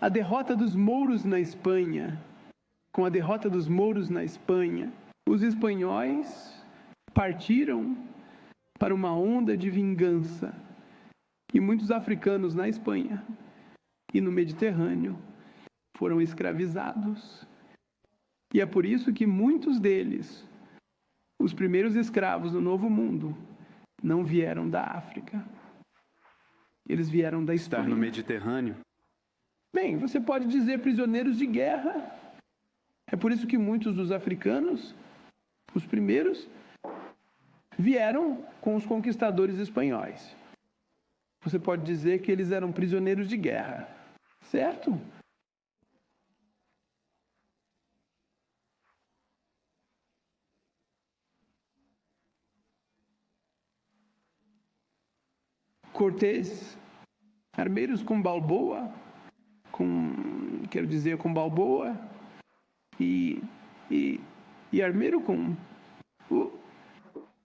A derrota dos mouros na Espanha. Com a derrota dos mouros na Espanha, os espanhóis partiram para uma onda de vingança. E muitos africanos na Espanha e no Mediterrâneo foram escravizados. E é por isso que muitos deles, os primeiros escravos do Novo Mundo, não vieram da África. Eles vieram da Espanha. Estar no Mediterrâneo? Bem, você pode dizer prisioneiros de guerra. É por isso que muitos dos africanos, os primeiros, vieram com os conquistadores espanhóis. Você pode dizer que eles eram prisioneiros de guerra, certo? Cortés, armeiros com Balboa, com Balboa, e armeiro com o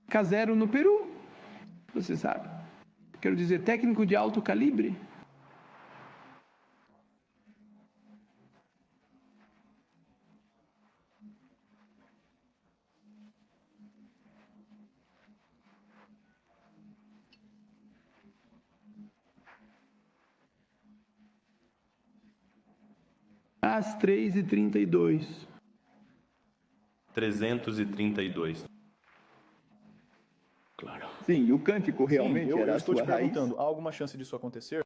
Casero no Peru, você sabe. Quero dizer, técnico de alto calibre. Às 3h32. 332. Claro. Sim, o cântico realmente era a sua raiz. Eu estou te perguntando, há alguma chance disso acontecer?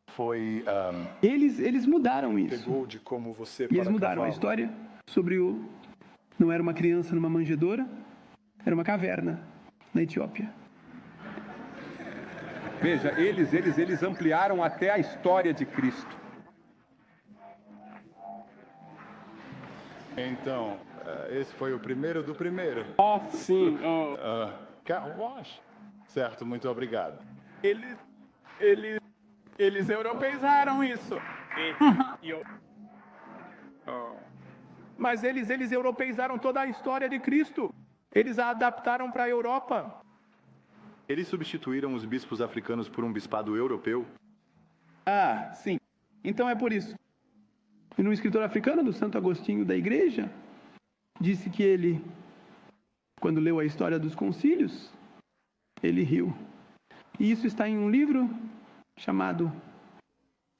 Foi... Eles mudaram isso. Pegou de como você E eles mudaram a história sobre o... Não era uma criança numa manjedoura, era uma caverna na Etiópia. Veja, eles ampliaram até a história de Cristo. Então, esse foi o primeiro do primeiro. Oh, sim. Car wash. Certo, muito obrigado. Eles europeizaram isso. Mas eles europeizaram toda a história de Cristo. Eles a adaptaram para a Europa. Eles substituíram os bispos africanos por um bispado europeu? Ah, sim. Então é por isso. E um escritor africano do Santo Agostinho da Igreja disse que ele, quando leu a história dos concílios, ele riu. E isso está em um livro chamado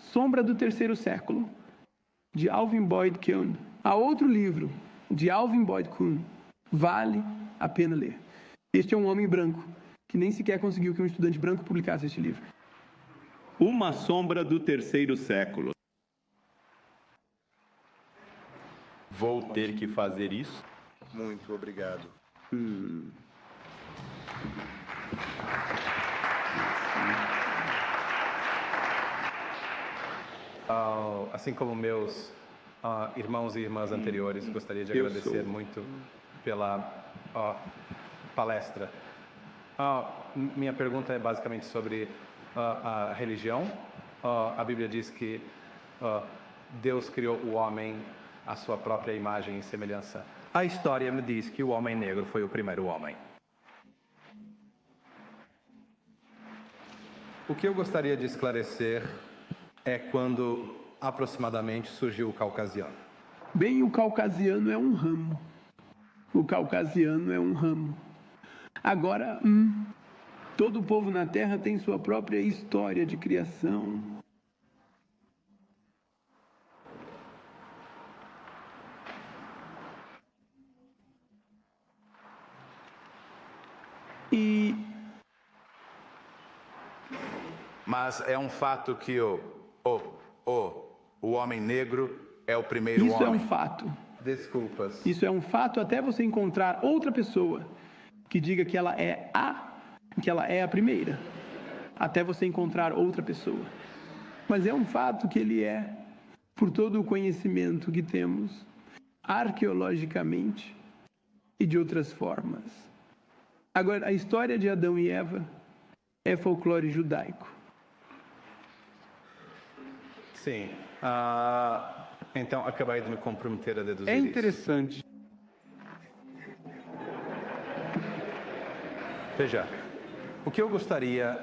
Sombra do Terceiro Século, de Alvin Boyd Kuhn. Há outro livro de Alvin Boyd Kuhn, vale a pena ler. Este é um homem branco, que nem sequer conseguiu que um estudante branco publicasse este livro. Uma sombra do terceiro século. Vou ter que fazer isso? Muito obrigado. Assim como meus irmãos e irmãs anteriores, gostaria de agradecer muito pela palestra. Minha pergunta é basicamente sobre a religião a Bíblia diz que Deus criou o homem à sua própria imagem e semelhança. A história me diz que o homem negro foi o primeiro homem. O que eu gostaria de esclarecer é quando aproximadamente surgiu o caucasiano. Bem, o caucasiano é um ramo. O caucasiano é um ramo. Agora, todo o povo na Terra tem sua própria história de criação. Mas é um fato que o homem negro é o primeiro homem. Isso é um fato. Desculpas. Isso é um fato até você encontrar outra pessoa que diga que ela é a primeira. Até você encontrar outra pessoa. Mas é um fato que ele é, por todo o conhecimento que temos, arqueologicamente e de outras formas. Agora, a história de Adão e Eva é folclore judaico. Sim. Então, acabei de me comprometer a deduzir É interessante. isso. Veja, o que eu gostaria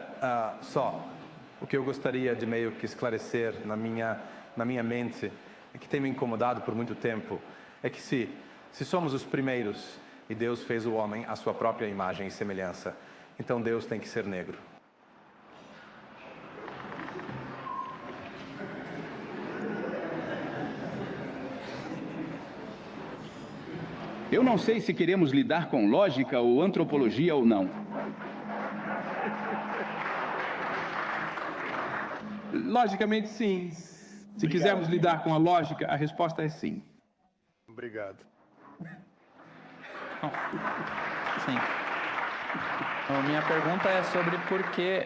de meio que esclarecer na minha mente, que tem me incomodado por muito tempo, é que se somos os primeiros e Deus fez o homem à sua própria imagem e semelhança, então Deus tem que ser negro. Eu não sei se queremos lidar com lógica ou antropologia ou não. Logicamente, sim. Se quisermos lidar com a lógica, a resposta é sim. Obrigado. Sim. Minha pergunta é sobre por que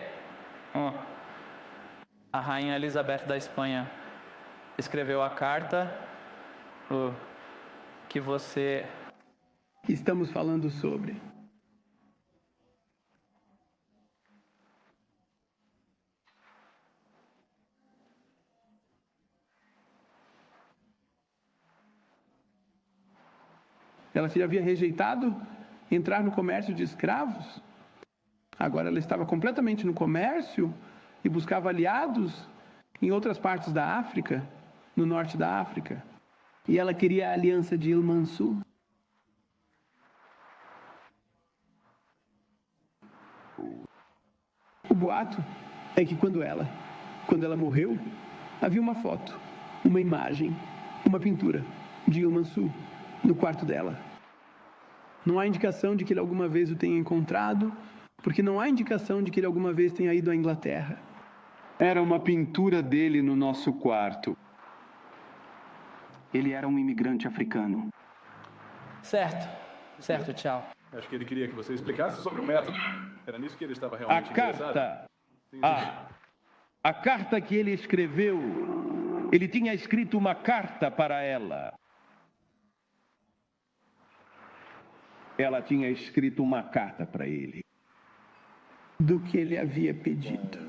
a Rainha Elizabeth da Espanha escreveu a carta que você... Estamos falando sobre. Ela já havia rejeitado entrar no comércio de escravos. Agora ela estava completamente no comércio e buscava aliados em outras partes da África, no norte da África. E ela queria a aliança de Il-Mansur. O boato é que quando ela morreu, havia uma foto, uma imagem, uma pintura de Il-Mansur no quarto dela. Não há indicação de que ele alguma vez o tenha encontrado, porque não há indicação de que ele alguma vez tenha ido à Inglaterra. Era uma pintura dele no nosso quarto. Ele era um imigrante africano. Certo, tchau. Acho que ele queria que você explicasse sobre o método. Era nisso que ele estava realmente interessado. A carta que ele escreveu, ele tinha escrito uma carta para ela. Ela tinha escrito uma carta para ele. Do que ele havia pedido.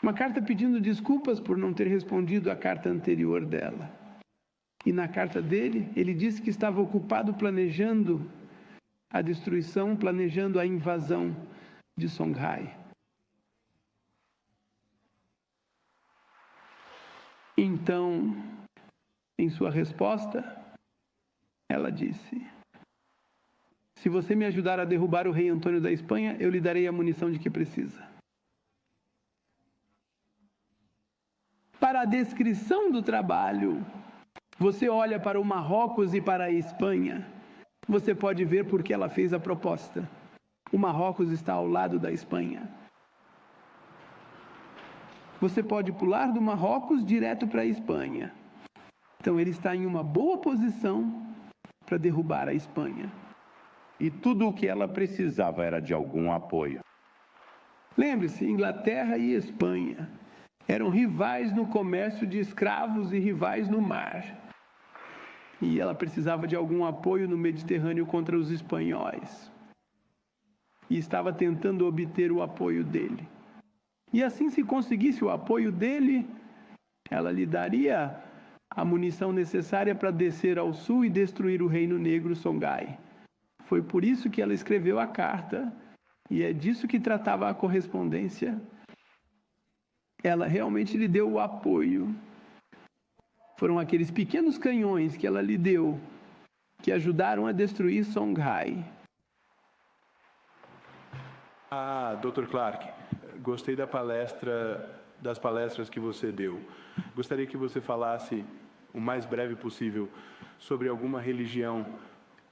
Uma carta pedindo desculpas por não ter respondido à carta anterior dela. E na carta dele, ele disse que estava ocupado planejando a destruição, planejando a invasão de Songhai. Então, em sua resposta, ela disse: se você me ajudar a derrubar o rei Antônio da Espanha, eu lhe darei a munição de que precisa. Para a descrição do trabalho, você olha para o Marrocos e para a Espanha, você pode ver por que ela fez a proposta. O Marrocos está ao lado da Espanha. Você pode pular do Marrocos direto para a Espanha. Então ele está em uma boa posição para derrubar a Espanha. E tudo o que ela precisava era de algum apoio. Lembre-se, Inglaterra e Espanha eram rivais no comércio de escravos e rivais no mar. E ela precisava de algum apoio no Mediterrâneo contra os espanhóis. E estava tentando obter o apoio dele. E assim, se conseguisse o apoio dele, ela lhe daria a munição necessária para descer ao sul e destruir o Reino Negro Songhai. Foi por isso que ela escreveu a carta, e é disso que tratava a correspondência. Ela realmente lhe deu o apoio. Foram aqueles pequenos canhões que ela lhe deu que ajudaram a destruir Songhai. Dr. Clark, gostei das palestras que você deu. Gostaria que você falasse o mais breve possível sobre alguma religião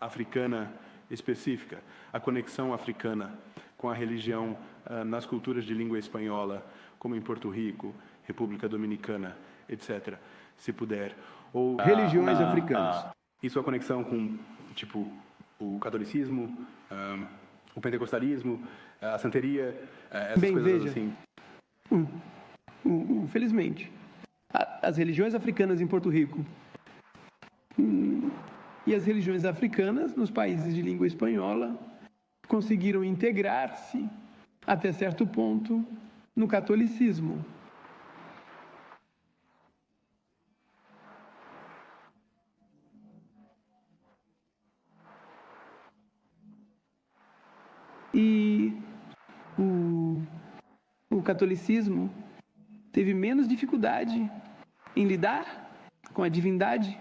africana específica, a conexão africana com a religião nas culturas de língua espanhola, como em Porto Rico, República Dominicana, etc., se puder. Ou religiões africanas. E sua conexão com, tipo, o catolicismo, o pentecostalismo, a santeria, essas Bem, coisas veja, assim. Felizmente, as religiões africanas em Porto Rico e as religiões africanas nos países de língua espanhola conseguiram integrar-se, até certo ponto, no catolicismo. E o catolicismo teve menos dificuldade em lidar com a divindade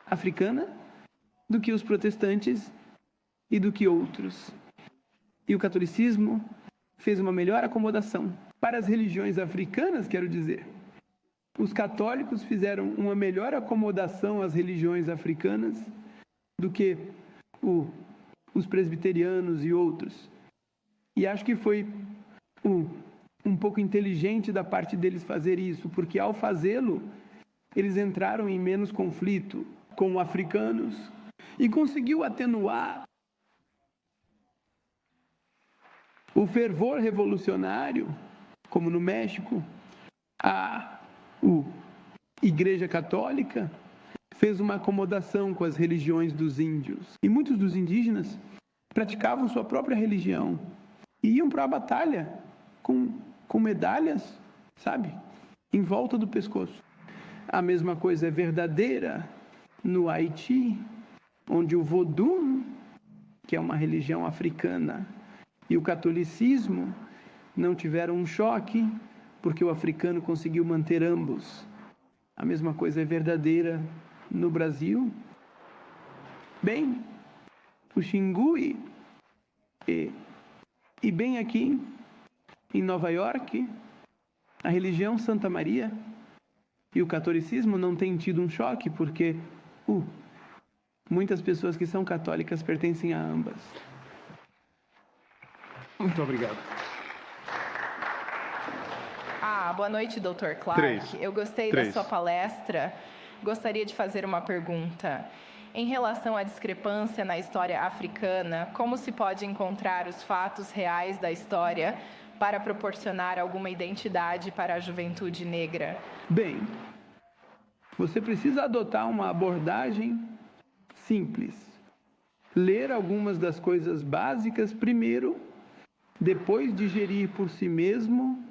africana do que os protestantes e do que outros. E o catolicismo fez uma melhor acomodação. Para as religiões africanas, quero dizer, os católicos fizeram uma melhor acomodação às religiões africanas do que os presbiterianos e outros. E acho que foi um pouco inteligente da parte deles fazer isso, porque ao fazê-lo, eles entraram em menos conflito com os africanos e conseguiu atenuar o fervor revolucionário, como no México. A Igreja Católica fez uma acomodação com as religiões dos índios. E muitos dos indígenas praticavam sua própria religião e iam para a batalha com medalhas, sabe, em volta do pescoço. A mesma coisa é verdadeira no Haiti, onde o Vodou, que é uma religião africana, e o catolicismo não tiveram um choque, porque o africano conseguiu manter ambos. A mesma coisa é verdadeira no Brasil. Bem, o Xingu e bem aqui em Nova York, a religião Santa Maria e o catolicismo não têm tido um choque, porque muitas pessoas que são católicas pertencem a ambas. Muito obrigado. Boa noite, Dr. Clark. Eu gostei da sua palestra. Gostaria de fazer uma pergunta. Em relação à discrepância na história africana, como se pode encontrar os fatos reais da história para proporcionar alguma identidade para a juventude negra? Bem, você precisa adotar uma abordagem simples. Ler algumas das coisas básicas primeiro, depois digerir por si mesmo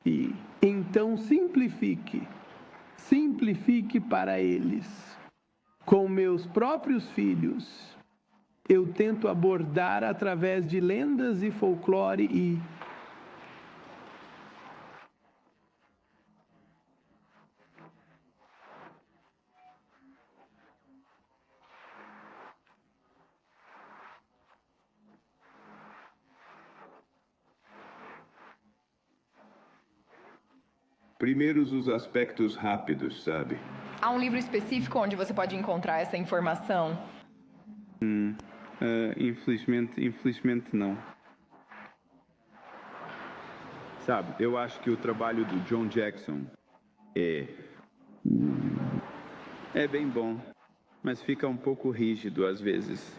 e então simplifique para eles. Com meus próprios filhos, eu tento abordar através de lendas e folclore e primeiros os aspectos rápidos, sabe? Há um livro específico onde você pode encontrar essa informação? Infelizmente não. Sabe, eu acho que o trabalho do John Jackson é bem bom, mas fica um pouco rígido às vezes.